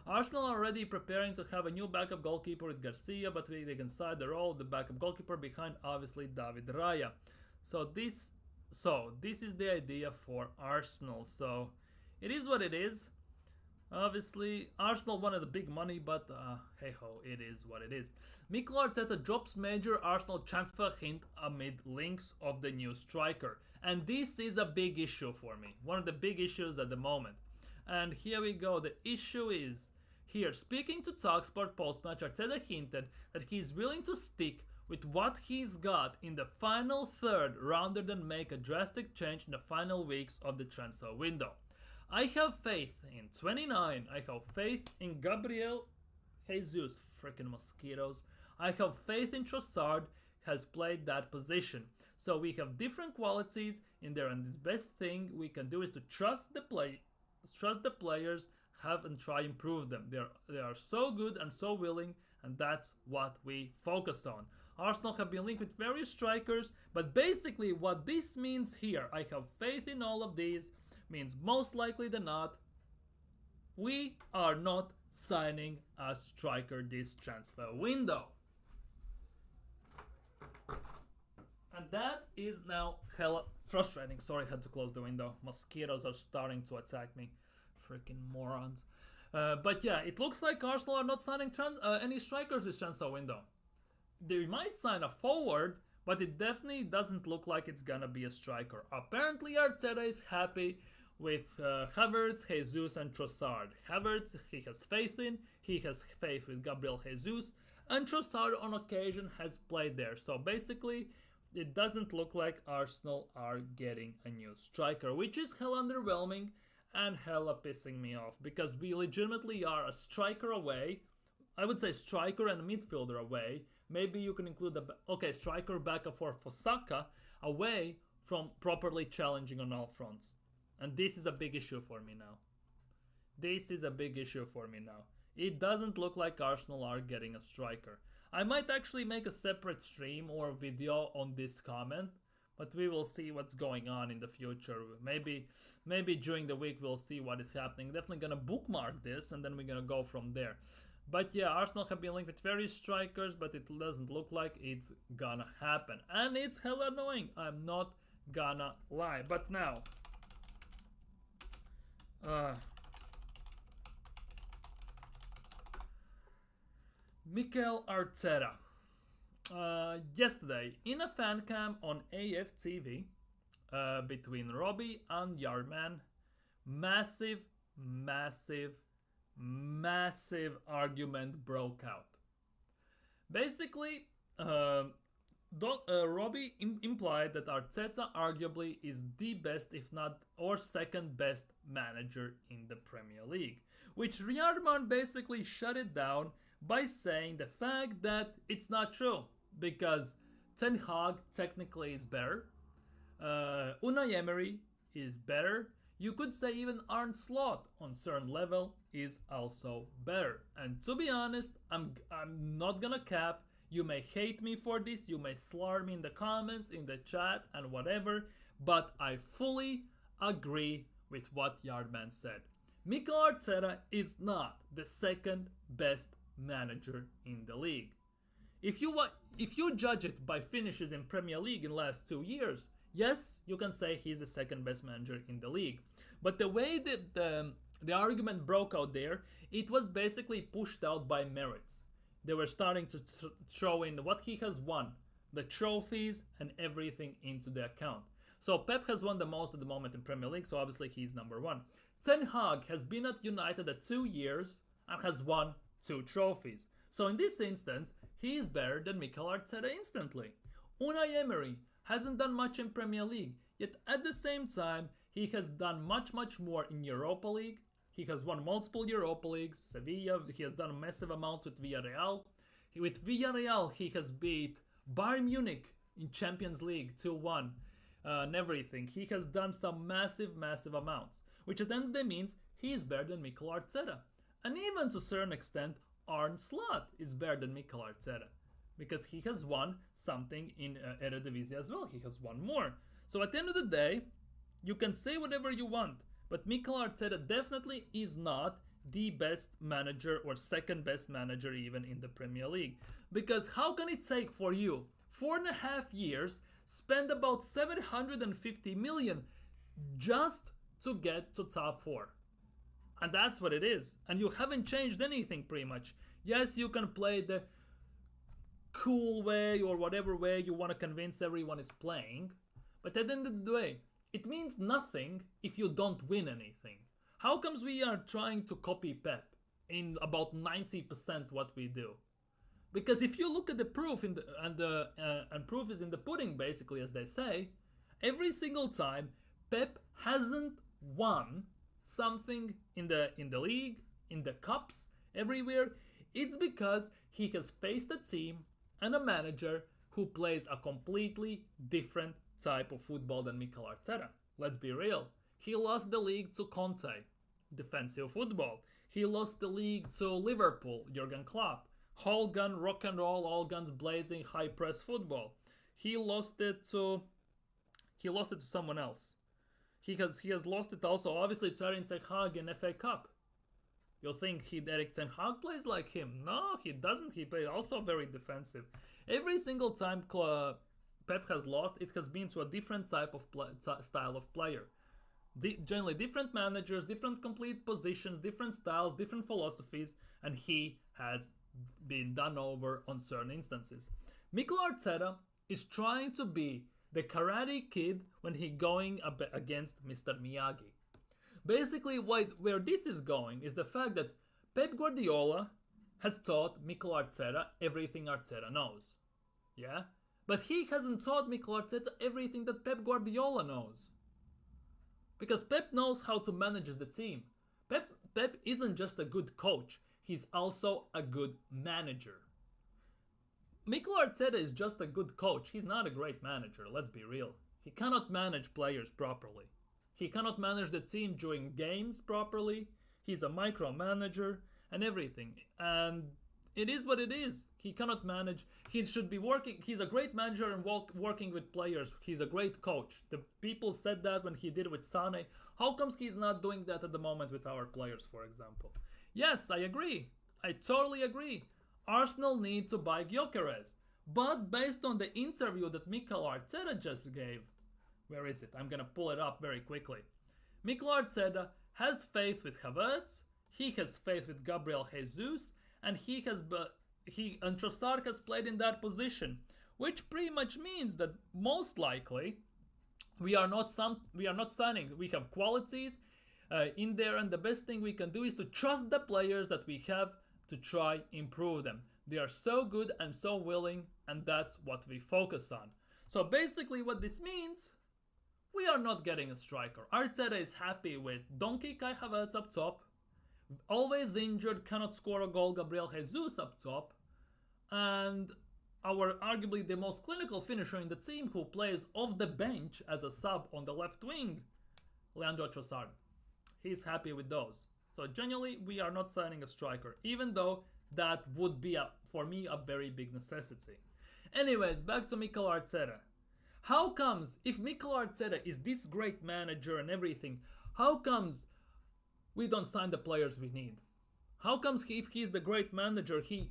Arsenal are already preparing to have a new backup goalkeeper with Garcia, but they can side the role of the backup goalkeeper behind, obviously, David Raya. So So this is the idea for Arsenal. So it is what it is. Obviously, Arsenal wanted the big money, but hey ho, it is what it is. Mikel Arteta drops major Arsenal transfer hint amid links of the new striker. And this is a big issue for me. One of the big issues at the moment. And here we go. The issue is here. Speaking to Talksport post-match, Arteta hinted that he is willing to stick with what he's got in the final third rather than make a drastic change in the final weeks of the transfer window. I have faith in 29. I have faith in Gabriel Jesus. Freaking mosquitoes. I have faith in Trossard has played that position. So we have different qualities in there, and the best thing we can do is to trust the players, have and try improve them. They are so good and so willing, and that's what we focus on. Arsenal have been linked with various strikers, but basically what this means here, I have faith in all of these, means most likely than not, we are not signing a striker this transfer window. And that is now hella frustrating. Sorry, I had to close the window. Mosquitoes are starting to attack me. Freaking morons. But yeah, it looks like Arsenal are not signing any strikers this transfer window. They might sign a forward, but it definitely doesn't look like it's gonna be a striker. Apparently Arteta is happy with Havertz, Jesus and Trossard. Havertz he has faith in, he has faith with Gabriel Jesus, and Trossard on occasion has played there. So basically, it doesn't look like Arsenal are getting a new striker, which is hell underwhelming and hella pissing me off, because we legitimately are a striker away. I would say striker and midfielder away. Maybe you can include the striker backup for Saka away from properly challenging on all fronts. And this is a big issue for me now. This is a big issue for me now. It doesn't look like Arsenal are getting a striker. I might actually make a separate stream or video on this comment, but we will see what's going on in the future. Maybe during the week we'll see what is happening. Definitely gonna bookmark this and then we're gonna go from there. But yeah, Arsenal have been linked with various strikers, but it doesn't look like it's gonna happen. And it's hella annoying, I'm not gonna lie. But now, Mikel Arteta. Yesterday, in a fan cam on AFTV, between Robbie and Yardman, massive argument broke out. Basically, Robbie implied that Arteta arguably is the best, if not or second best manager in the Premier League, which Yardman basically shut it down by saying the fact that it's not true, because Ten Hag technically is better, Unai Emery is better, you could say even Arne Slot on certain level is also better. And to be honest, I'm not gonna cap. You may hate me for this, you may slur me in the comments, in the chat and whatever, but I fully agree with what Yardman said. Mikel Arteta is not the second best manager in the league. If you judge it by finishes in Premier League in the last 2 years, yes, you can say he's the second best manager in the league. But the way that the argument broke out there, it was basically pushed out by merits. They were starting to throw in what he has won, the trophies and everything into the account. So Pep has won the most at the moment in Premier League, so obviously he's number one. Ten Hag has been at United at 2 years and has won 2 trophies. So in this instance, he is better than Mikel Arteta instantly. Unai Emery hasn't done much in Premier League, yet at the same time, he has done much more in Europa League. He has won multiple Europa Leagues, Sevilla, he has done massive amounts with Villarreal. With Villarreal, he has beat Bayern Munich in Champions League 2-1 and everything. He has done some massive amounts, which at the end of the day means he is better than Mikel Arteta. And even to a certain extent, Arne Slot is better than Mikel Arteta, because he has won something in Eredivisie as well. He has won more. So at the end of the day, you can say whatever you want, but Mikel Arteta definitely is not the best manager or second best manager even in the Premier League. Because how can it take for you 4.5 years spend about 750 million just to get to top 4. And that's what it is. And you haven't changed anything pretty much. Yes, you can play the cool way or whatever way you want to convince everyone is playing. But at the end of the day, it means nothing if you don't win anything. How comes we are trying to copy Pep in about 90% what we do? Because if you look at the proof and proof is in the pudding, basically, as they say, every single time Pep hasn't won something in the league, in the cups, everywhere, it's because he has faced a team and a manager who plays a completely different type of football than Mikel Arteta. Let's be real. He lost the league to Conte, defensive football. He lost the league to Liverpool, Jurgen Klopp. Whole gun, rock and roll, all guns blazing, high press football. He lost it to someone else. He has lost it also, obviously, to Erik ten Hag in FA Cup. You'll think Erik ten Hag plays like him. No, he doesn't. He plays also very defensive. Every single time Pep has lost, it has been to a different type of style of player. Generally different managers, different complete positions, different styles, different philosophies, and he has been done over on certain instances. Mikel Arteta is trying to be the Karate Kid when he going against Mr. Miyagi. Basically, where this is going is the fact that Pep Guardiola has taught Mikel Arteta everything Arteta knows. Yeah? But he hasn't taught Mikel Arteta everything that Pep Guardiola knows. Because Pep knows how to manage the team. Pep isn't just a good coach, he's also a good manager. Mikel Arteta is just a good coach, he's not a great manager, let's be real. He cannot manage players properly. He cannot manage the team during games properly. He's a micromanager and everything. And it is what it is. He cannot manage. He should be working. He's a great manager and working with players. He's a great coach. The people said that when he did it with Sane. How comes he's not doing that at the moment with our players, for example? Yes, I agree. I totally agree. Arsenal need to buy Gyökeres. But based on the interview that Mikel Arteta just gave, where is it? I'm gonna pull it up very quickly. Mikel Arteta has faith with Havertz, he has faith with Gabriel Jesus, and and Trossard has played in that position, which pretty much means that most likely we are not signing. We have qualities in there, and the best thing we can do is to trust the players that we have to try improve them. They are so good and so willing, and that's what we focus on. So basically, what this means. We are not getting a striker. Arteta is happy with Donkey Kai Havertz up top, always injured, cannot score a goal, Gabriel Jesus up top, and our arguably the most clinical finisher in the team who plays off the bench as a sub on the left wing, Leandro Trossard. He's happy with those. So genuinely, we are not signing a striker, even though that would be, for me, a very big necessity. Anyways, back to Mikel Arteta. How comes, if Mikel Arteta is this great manager and everything, how comes we don't sign the players we need? How comes if he's the great manager, he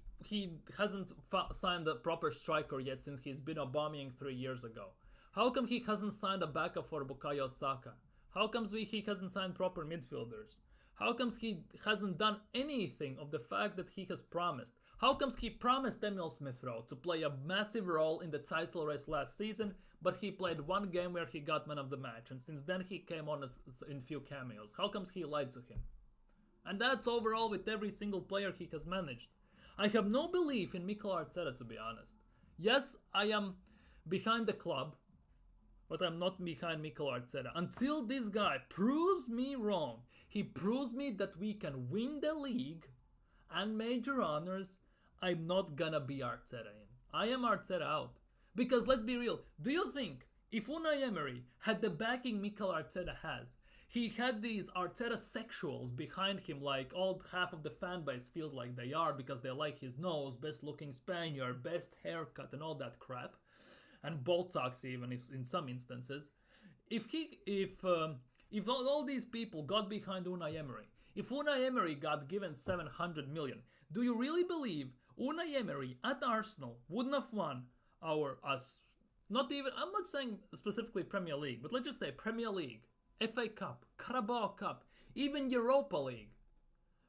hasn't signed a proper striker yet since he's been Aubameyang 3 years ago? How come he hasn't signed a backup for Bukayo Saka? How comes he hasn't signed proper midfielders? How comes he hasn't done anything of the fact that he has promised? How comes he promised Emil Smith-Rowe to play a massive role in the title race last season, but he played one game where he got man of the match, and since then he came on in few cameos? How comes he lied to him? And that's overall with every single player he has managed. I have no belief in Mikel Arteta, to be honest. Yes, I am behind the club, but I'm not behind Mikel Arteta. Until this guy proves me wrong, he proves me that we can win the league and major honors, I'm not gonna be Arteta in. I am Arteta out. Because let's be real, do you think if Unai Emery had the backing Mikel Arteta has, he had these Arteta sexuals behind him like all half of the fan base feels like they are because they like his nose, best looking Spaniard, best haircut and all that crap, and Botox even if in some instances. If all these people got behind Unai Emery, if Unai Emery got given 700 million, do you really believe Unai Emery at Arsenal wouldn't have won Not even, I'm not saying specifically Premier League, but let's just say Premier League, FA Cup, Carabao Cup, even Europa League.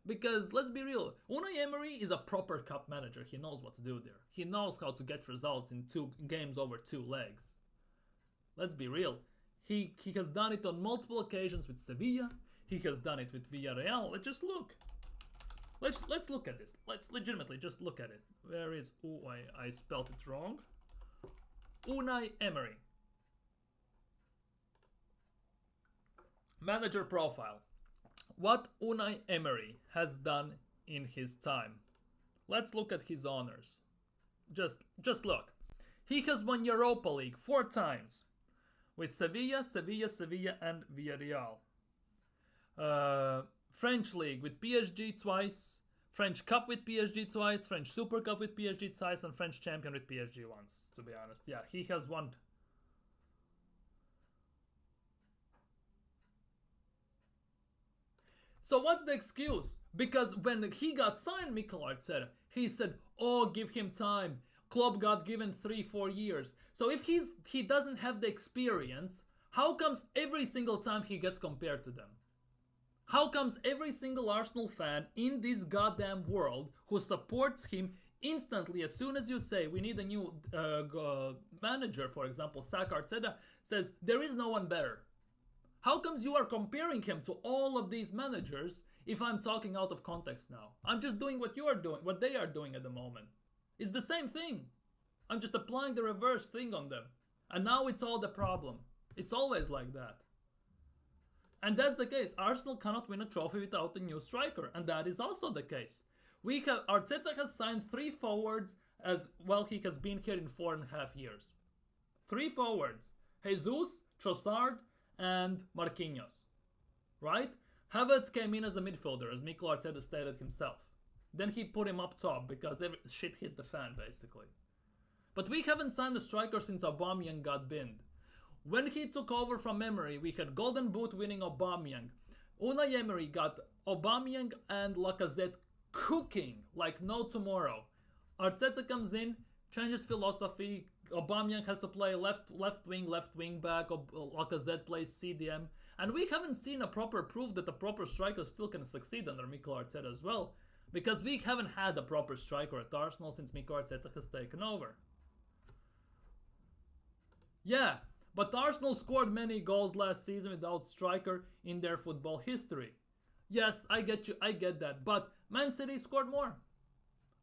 Because let's be real, Unai Emery is a proper cup manager. He knows what to do there. He knows how to get results in 2 games over 2 legs. Let's be real. He has done it on multiple occasions with Sevilla. He has done it with Villarreal. Let's just look. Let's look at this. Let's legitimately just look at it. Where is... Oh, I spelled it wrong. Unai Emery. Manager profile. What Unai Emery has done in his time. Let's look at his honors. Just look. He has won Europa League 4 times. With Sevilla, and Villarreal. French League with PSG twice. French Cup with PSG twice. French Super Cup with PSG twice. And French Champion with PSG once, to be honest. Yeah, he has won. So what's the excuse? Because when he got signed, Mikel Arteta, he said, oh, give him time. Klopp got given 3-4 years. So if he doesn't have the experience, how comes every single time he gets compared to them? How comes every single Arsenal fan in this goddamn world who supports him instantly, as soon as you say we need a new manager, for example, sack Arteta, says there is no one better? How comes you are comparing him to all of these managers if I'm talking out of context now? I'm just doing what you are doing, what they are doing at the moment. It's the same thing. I'm just applying the reverse thing on them. And now it's all the problem. It's always like that. And that's the case. Arsenal cannot win a trophy without a new striker. And that is also the case. Arteta has signed 3 forwards as well. He has been here in 4.5 years. 3 forwards. Jesus, Trossard, and Marquinhos. Right? Havertz came in as a midfielder, as Mikel Arteta stated himself. Then he put him up top because shit hit the fan, basically. But we haven't signed a striker since Aubameyang got binned. When he took over from Emery, we had Golden Boot winning Aubameyang. Unai Emery got Aubameyang and Lacazette cooking like no tomorrow. Arteta comes in, changes philosophy. Aubameyang has to play left wing back. Lacazette plays CDM. And we haven't seen a proper proof that a proper striker still can succeed under Mikel Arteta as well. Because we haven't had a proper striker at Arsenal since Mikel Arteta has taken over. Yeah, but Arsenal scored many goals last season without striker in their football history. Yes, I get you, I get that. But Man City scored more.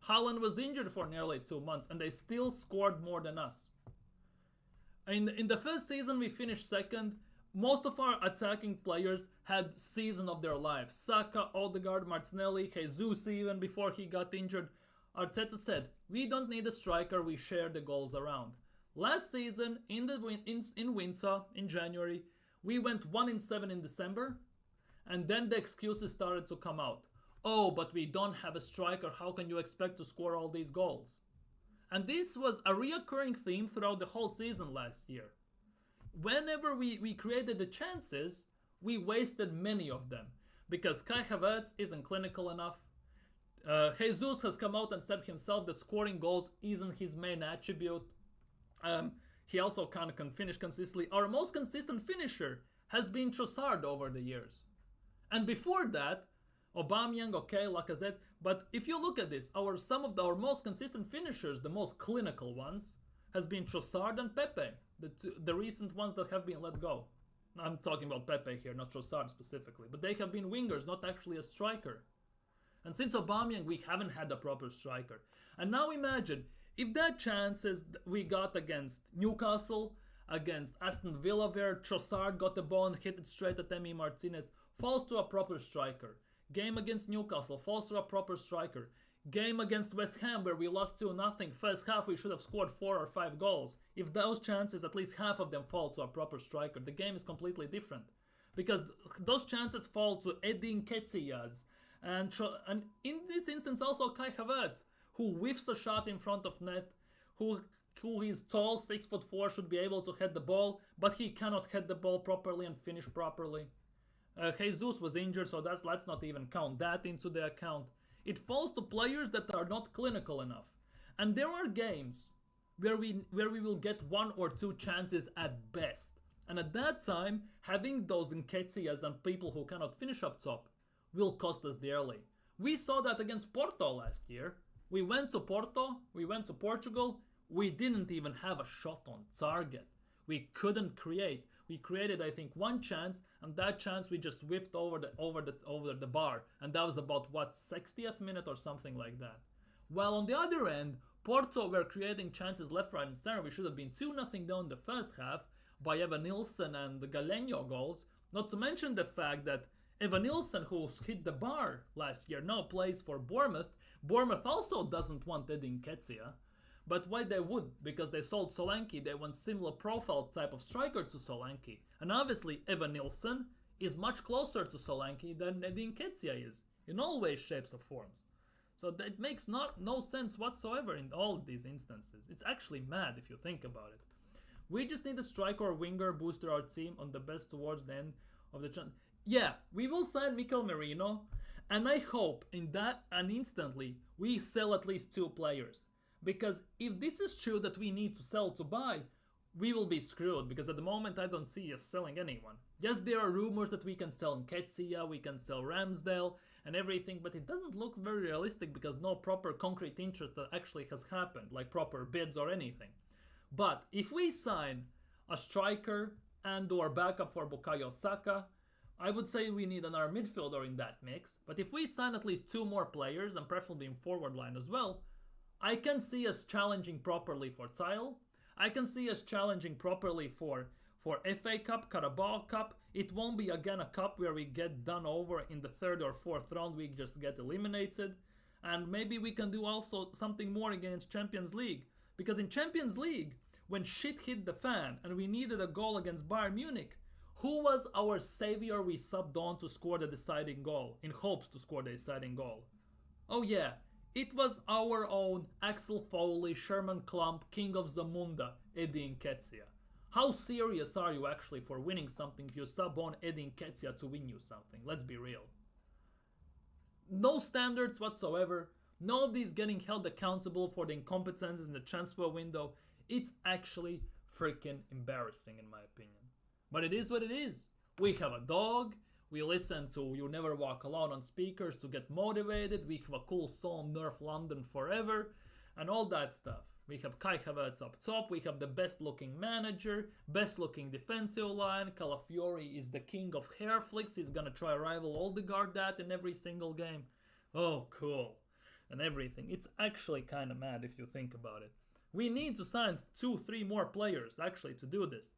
Haaland was injured for nearly 2 months and they still scored more than us. In the first season we finished second. Most of our attacking players had season of their lives. Saka, Odegaard, Martinelli, Jesus even before he got injured. Arteta said, we don't need a striker, we share the goals around. Last season, in winter, in January, we went 1-7 in December. And then the excuses started to come out. Oh, but we don't have a striker, how can you expect to score all these goals? And this was a reoccurring theme throughout the whole season last year. Whenever we created the chances, we wasted many of them. Because Kai Havertz isn't clinical enough. Jesus has come out and said himself that scoring goals isn't his main attribute. He also can finish consistently. Our most consistent finisher has been Trossard over the years. And before that, Aubameyang, okay, Lacazette. But if you look at this, some of our most consistent finishers, the most clinical ones, has been Trossard and Pepe. The recent ones that have been let go. I'm talking about Pepe here, not Trossard specifically. But they have been wingers, not actually a striker. And since Aubameyang, we haven't had a proper striker. And now imagine, if that chances we got against Newcastle, against Aston Villa where Trossard got the ball and hit it straight at Emi Martinez, falls to a proper striker. Game against Newcastle, falls to a proper striker. Game against West Ham where we lost 2-0. First half we should have scored 4 or 5 goals. If those chances, at least half of them fall to a proper striker, the game is completely different. Because those chances fall to Edin Nketiahs. And in this instance also Kai Havertz, who whiffs a shot in front of net, who is tall, 6'4", should be able to head the ball, but he cannot head the ball properly and finish properly. Jesus was injured, so let's not even count that into the account. It falls to players that are not clinical enough. And there are games where we will get one or two chances at best. And at that time, having those Nketiahs and people who cannot finish up top will cost us dearly. We saw that against Porto last year. We went to Porto, we went to Portugal, we didn't even have a shot on target. We couldn't create. We created, I think, one chance, and that chance we just whiffed over the bar, and that was about what, 60th minute or something like that. While on the other end, Porto were creating chances left, right, and center. We should have been 2-0 down the first half by Evan Nilsson and the Galeno goals. Not to mention the fact that Evan Nilsson, who hit the bar last year, now plays for Bournemouth. Bournemouth also doesn't want Eddie Nketiah. But why they would? Because they sold Solanke. They want similar profile type of striker to Solanke. And obviously Evan Nilsson is much closer to Solanke than Eddie Nketiah is. In all ways, shapes, or forms. So that makes no sense whatsoever in all of these instances. It's actually mad if you think about it. We just need a striker or winger booster our team on the best towards the end of the chance. Yeah, we will sign Mikel Merino. And I hope in that and instantly we sell at least 2 players. Because if this is true that we need to sell to buy, we will be screwed. Because at the moment I don't see us selling anyone. Yes, there are rumors that we can sell Nketiah, we can sell Ramsdale and everything, but it doesn't look very realistic because no proper concrete interest that actually has happened, like proper bids or anything. But if we sign a striker and or backup for Bukayo Saka, I would say we need another midfielder in that mix. But if we sign at least 2 more players, and preferably in forward line as well, I can see us challenging properly for title. I can see us challenging properly for FA Cup, Carabao Cup. It won't be again a cup where we get done over in the 3rd or 4th round, we just get eliminated. And maybe we can do also something more against Champions League. Because in Champions League, when shit hit the fan and we needed a goal against Bayern Munich, who was our savior we subbed on to score the deciding goal, in hopes to score the deciding goal? Oh yeah, it was our own Axel Foley, Sherman Klump, King of Zamunda, Eddie Nketiah. How serious are you actually for winning something if you sub on Eddie Nketiah to win you something? Let's be real. No standards whatsoever. Nobody's getting held accountable for the incompetences in the transfer window. It's actually freaking embarrassing in my opinion. But it is what it is. We have a dog. We listen to You Never Walk Alone on speakers to get motivated. We have a cool song, Nerf London Forever, and all that stuff. We have Kai Havertz up top. We have the best looking manager, best looking defensive line. Calafiori is the king of hair flicks. He's gonna try rival Odegaard that in every single game. Oh, cool. And everything. It's actually kind of mad if you think about it. We need to sign 2-3 more players actually to do this.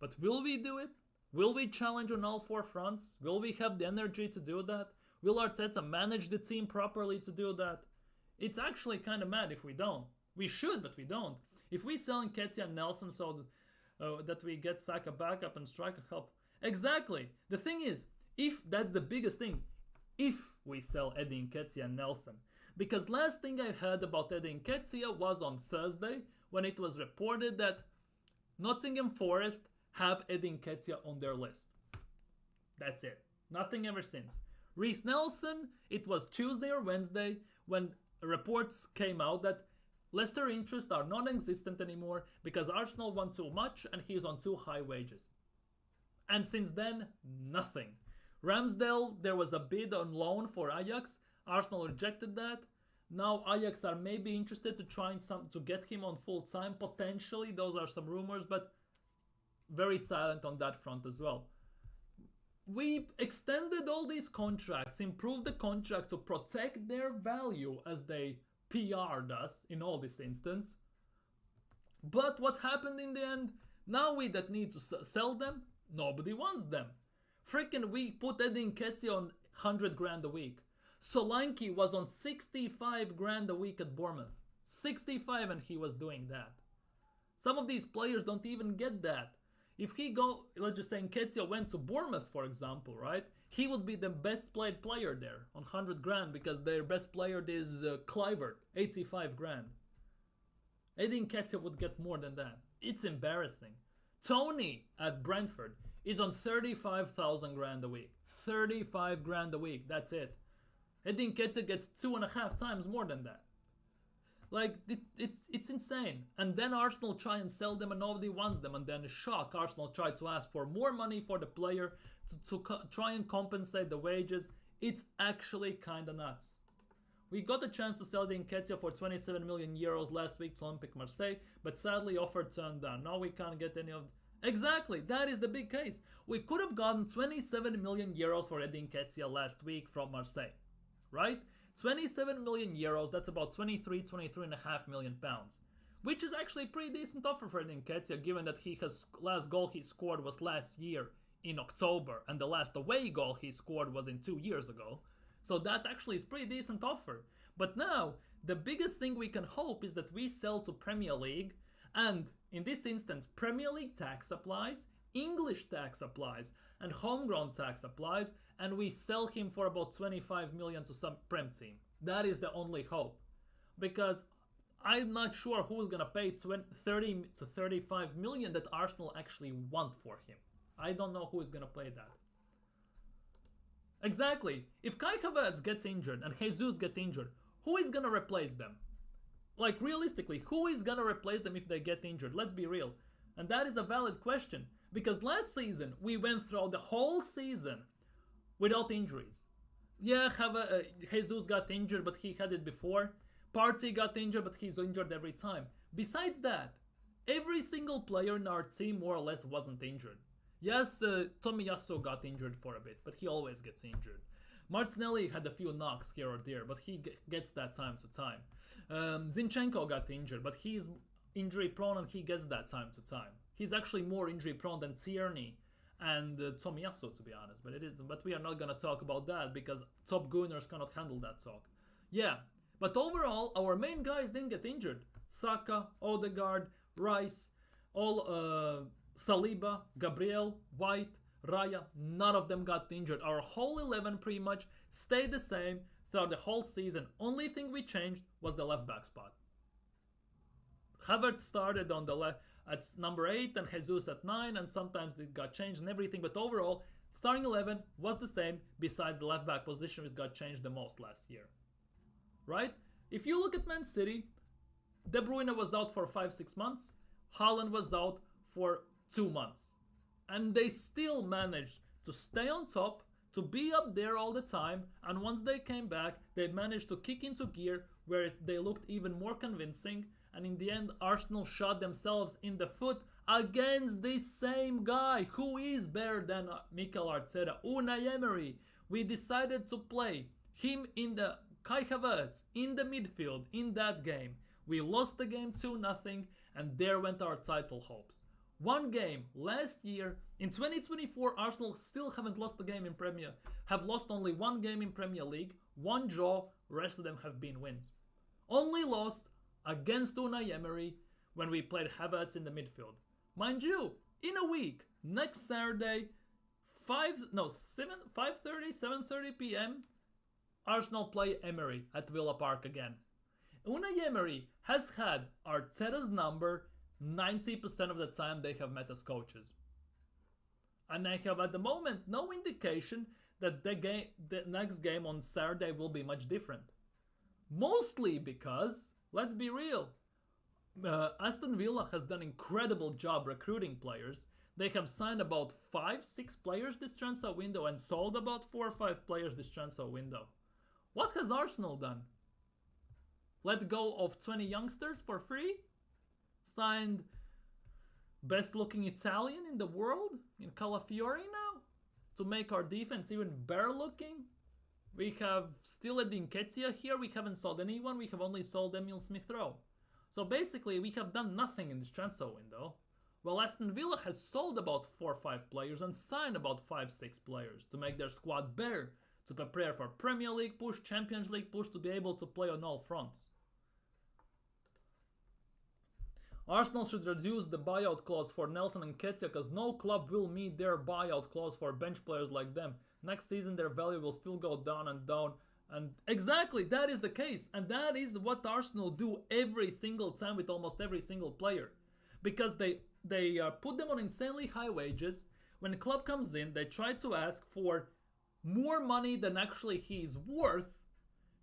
But will we do it? Will we challenge on all 4 fronts? Will we have the energy to do that? Will Arteta manage the team properly to do that? It's actually kind of mad if we don't. We should, but we don't. If we sell Nketiah and Nelson so that we get Saka backup and striker help. Exactly. The thing is, if that's the biggest thing, if we sell Eddie Nketiah and Nelson. Because last thing I heard about Eddie Nketiah was on Thursday when it was reported that Nottingham Forest have Eddie Nketiah on their list. That's it. Nothing ever since. Reece Nelson, it was Tuesday or Wednesday when reports came out that Leicester interests are non-existent anymore because Arsenal want too much and he's on too high wages. And since then, nothing. Ramsdale, there was a bid on loan for Ajax. Arsenal rejected that. Now Ajax are maybe interested to trying to get him on full time, potentially. Those are some rumors, but very silent on that front as well. We extended all these contracts, improved the contract to protect their value as they PR'd us in all this instance. But what happened in the end? Now we that need to sell them, nobody wants them. Freaking we put Eddie Nketiah on 100 grand a week. Solanke was on 65 grand a week at Bournemouth. 65 and he was doing that. Some of these players don't even get that. If he let's just say Nketiah went to Bournemouth, for example, right? He would be the best played player there on 100 grand because their best player is Kluivert, 85 grand. Eddie Nketiah would get more than that. It's embarrassing. Tony at Brentford is on 35,000 grand a week. 35 grand a week, that's it. Eddie Nketiah gets 2.5 times more than that. Like it's insane. And then Arsenal try and sell them and nobody wants them. And then shock, Arsenal try to ask for more money for the player to try and compensate the wages. It's actually kind of nuts. We got a chance to sell the Nketiah for 27 million euros last week to Olympique Marseille, but sadly offer turned down. Now we can't get any of... Exactly, that is the big case. We could have gotten 27 million euros for Edu Arteta last week from Marseille, right? 27 million euros, that's about 23.5 million pounds, which is actually a pretty decent offer for Edu Arteta, given that last goal he scored was last year in October, and the last away goal he scored was in 2 years ago. So that actually is pretty decent offer. But now, the biggest thing we can hope is that we sell to Premier League, and in this instance, Premier League tax applies, English tax applies, and homegrown tax applies, and we sell him for about 25 million to some Prem team. That is the only hope. Because I'm not sure who's gonna pay 30 to 35 million that Arsenal actually want for him. I don't know who is gonna pay that. Exactly. If Kai Havertz gets injured and Jesus get injured, who is gonna replace them? Like realistically, who is gonna replace them if they get injured? Let's be real. And that is a valid question. Because last season, we went through the whole season without injuries. Yeah, Jesus got injured, but he had it before. Partey got injured, but he's injured every time. Besides that, every single player in our team more or less wasn't injured. Yes, Tomiyasu got injured for a bit, but he always gets injured. Martinelli had a few knocks here or there, but he gets that time to time. Zinchenko got injured, but he's injury prone and he gets that time to time. He's actually more injury prone than Tierney and Tomiyasu, to be honest. But we are not gonna talk about that because top Gunners cannot handle that talk. Yeah, but overall, our main guys didn't get injured. Saka, Odegaard, Rice, all Saliba, Gabriel, White, Raya, none of them got injured. Our whole 11 pretty much stayed the same throughout the whole season. Only thing we changed was the left back spot. Havertz started on the left at number 8 and Jesus at 9, and sometimes it got changed and everything, but overall, starting 11 was the same, besides the left back position which got changed the most last year. Right? If you look at Man City, De Bruyne was out for 5-6 months, Haaland was out for 2 months. And they still managed to stay on top, to be up there all the time, and once they came back, they managed to kick into gear where they looked even more convincing, and in the end, Arsenal shot themselves in the foot against this same guy who is better than Mikel Arteta, Unai Emery. We decided to play him in the Kai Havertz in the midfield in that game. We lost the game 2-0, and there went our title hopes. One game last year in 2024, Arsenal still haven't lost a game in Premier. Have lost only one game in Premier League, one draw. Rest of them have been wins. Only loss against Unai Emery when we played Havertz in the midfield. Mind you, in a week, next Saturday, 7:30 p.m. Arsenal play Emery at Villa Park again. Unai Emery has had Arteta's number 90% of the time they have met as coaches. And I have at the moment no indication that the next game on Saturday will be much different. Mostly because, let's be real, Aston Villa has done an incredible job recruiting players. They have signed about 5-6 players this transfer window and sold about 4 or 5 players this transfer window. What has Arsenal done? Let go of 20 youngsters for free? Signed best looking Italian in the world in Calafiori now to make our defense even better looking. We have still Edu Arteta here. We haven't sold anyone. We have only sold Emil Smith-Rowe. So basically we have done nothing in this transfer window. Well, Aston Villa has sold about 4 or 5 players and signed about 5-6 players to make their squad better, to prepare for Premier League push, Champions League push, to be able to play on all fronts. Arsenal should reduce the buyout clause for Nelson and Nketiah because no club will meet their buyout clause for bench players like them. Next season their value will still go down and down. And exactly, that is the case. And that is what Arsenal do every single time with almost every single player. Because they put them on insanely high wages. When the club comes in, they try to ask for more money than actually he is worth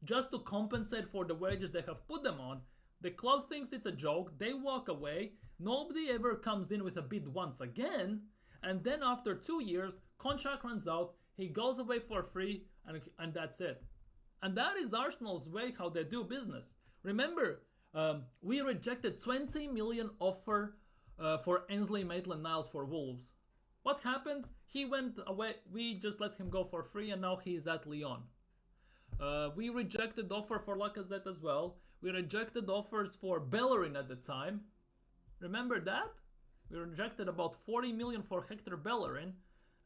just to compensate for the wages they have put them on. The club thinks it's a joke, they walk away, nobody ever comes in with a bid once again, and then after 2 years, contract runs out, he goes away for free, and that's it. And that is Arsenal's way how they do business. Remember, we rejected 20 million offer for Ainsley Maitland-Niles for Wolves. What happened? He went away, we just let him go for free, and now he's at Lyon. We rejected offer for Lacazette as well. We rejected offers for Bellerin at the time. Remember that? We rejected about 40 million for Hector Bellerin.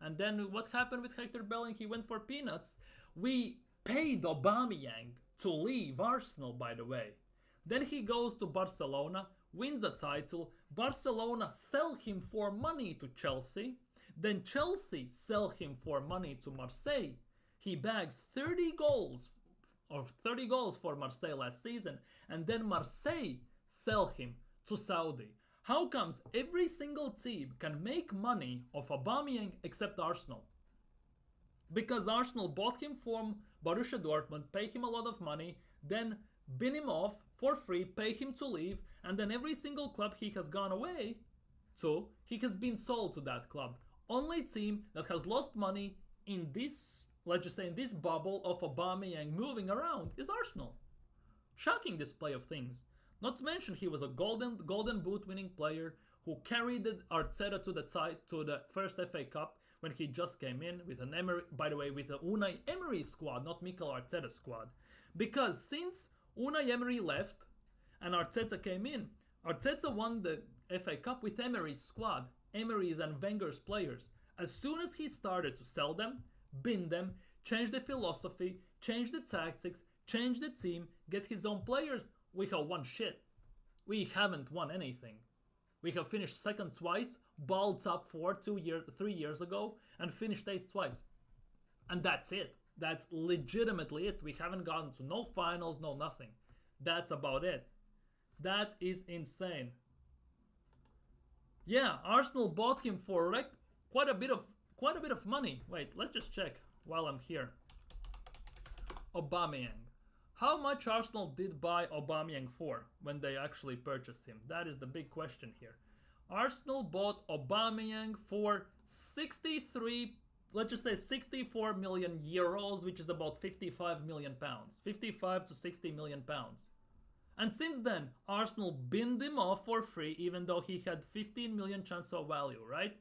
And then what happened with Hector Bellerin? He went for peanuts. We paid Aubameyang to leave Arsenal, by the way. Then he goes to Barcelona, wins a title. Barcelona sell him for money to Chelsea. Then Chelsea sell him for money to Marseille. He bags 30 goals for Marseille last season, and then Marseille sell him to Saudi. How comes every single team can make money off Aubameyang except Arsenal? Because Arsenal bought him from Borussia Dortmund, pay him a lot of money, then bin him off for free, pay him to leave, and then every single club he has gone away to, he has been sold to that club. Only team that has lost money in this, let's just say in this bubble of Aubameyang moving around is Arsenal. Shocking display of things. Not to mention he was a golden boot winning player who carried Arteta to the first FA Cup when he just came in with an Emery, by the way, with a Unai Emery squad, not Mikel Arteta squad. Because since Unai Emery left and Arteta came in, Arteta won the FA Cup with Emery's squad, Emery's and Wenger's players. As soon as he started to sell them, bin them, change the philosophy, change the tactics, change the team, get his own players, we have won shit. We haven't won anything. We have finished second twice, ball top 4 3 years ago, and finished 8th twice. And that's it. That's legitimately it. We haven't gotten to no finals, no nothing. That's about it. That is insane. Yeah, Arsenal bought him for quite a bit of money. Wait, let's just check while I'm here. Aubameyang. How much Arsenal did buy Aubameyang for when they actually purchased him? That is the big question here. Arsenal bought Aubameyang for 64 million euros, which is about 55 million pounds. 55 to 60 million pounds. And since then, Arsenal binned him off for free, even though he had 15 million chance of value, right?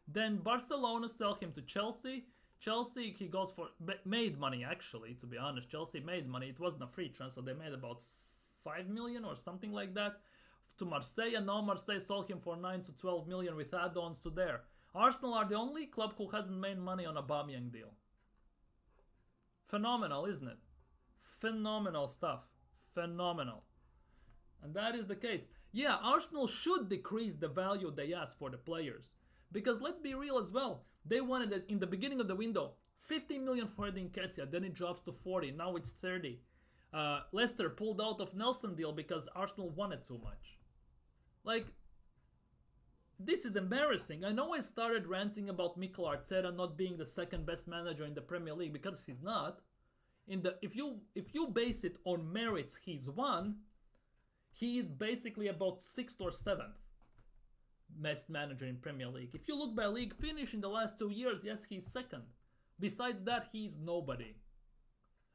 Then Barcelona sell him to Chelsea. Chelsea, he goes for, made money actually, to be honest. Chelsea made money. It wasn't a free transfer. They made about 5 million or something like that to Marseille. And now Marseille sold him for 9 to 12 million with add-ons to there. Arsenal are the only club who hasn't made money on a Aubameyang deal. Phenomenal, isn't it? Phenomenal stuff. Phenomenal. And that is the case. Yeah, Arsenal should decrease the value they ask for the players. Because let's be real as well. They wanted it in the beginning of the window. 50 million for Edin Nketiah, then it drops to 40, now it's 30. Leicester pulled out of Nelson deal because Arsenal wanted too much. Like, this is embarrassing. I know I started ranting about Mikel Arteta not being the second best manager in the Premier League because he's not. If you base it on merits he's won, he is basically about 6th or 7th best manager in Premier League. If you look by league finish in the last 2 years, yes, he's second. Besides that, he's nobody.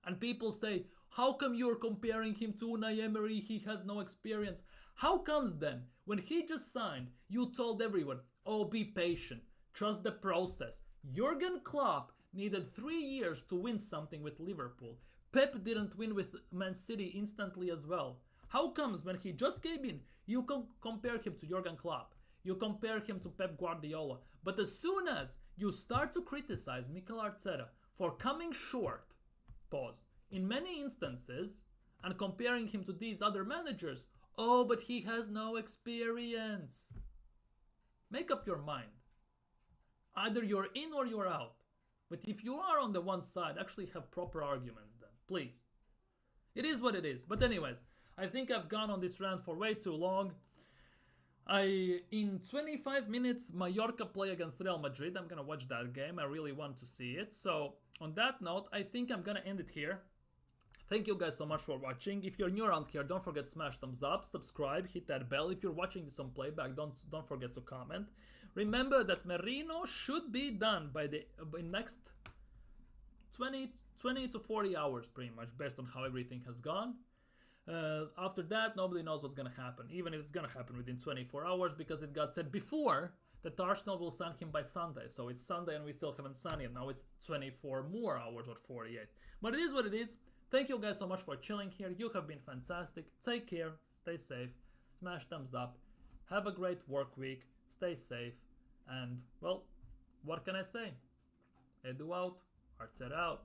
And people say, how come you're comparing him to Unai Emery? He has no experience. How comes then, when he just signed, you told everyone, oh, be patient, trust the process. Jurgen Klopp needed 3 years to win something with Liverpool. Pep didn't win with Man City instantly as well. How comes when he just came in, you compare him to Jurgen Klopp? You compare him to Pep Guardiola. But as soon as you start to criticize Mikel Arteta for coming short, pause, in many instances, and comparing him to these other managers, oh, but he has no experience. Make up your mind. Either you're in or you're out. But if you are on the one side, actually have proper arguments then, please. It is what it is. But anyways, I think I've gone on this rant for way too long. In 25 minutes, Mallorca play against Real Madrid. I'm gonna watch that game. I really want to see it. So, on that note, I think I'm gonna end it here. Thank you guys so much for watching. If you're new around here, don't forget to smash thumbs up, subscribe, hit that bell. If you're watching this on playback, don't forget to comment. Remember that Merino should be done by next 20 to 40 hours, pretty much, based on how everything has gone. After that, nobody knows what's gonna happen, even if it's gonna happen within 24 hours, because it got said before that Arsenal will sign him by Sunday. So it's Sunday and we still haven't signed him. Now it's 24 more hours or 48. But it is what it is. Thank you guys so much for chilling here. You have been fantastic. Take care, stay safe, smash thumbs up, have a great work week, stay safe, and well, what can I say? Edu out, Arteta out.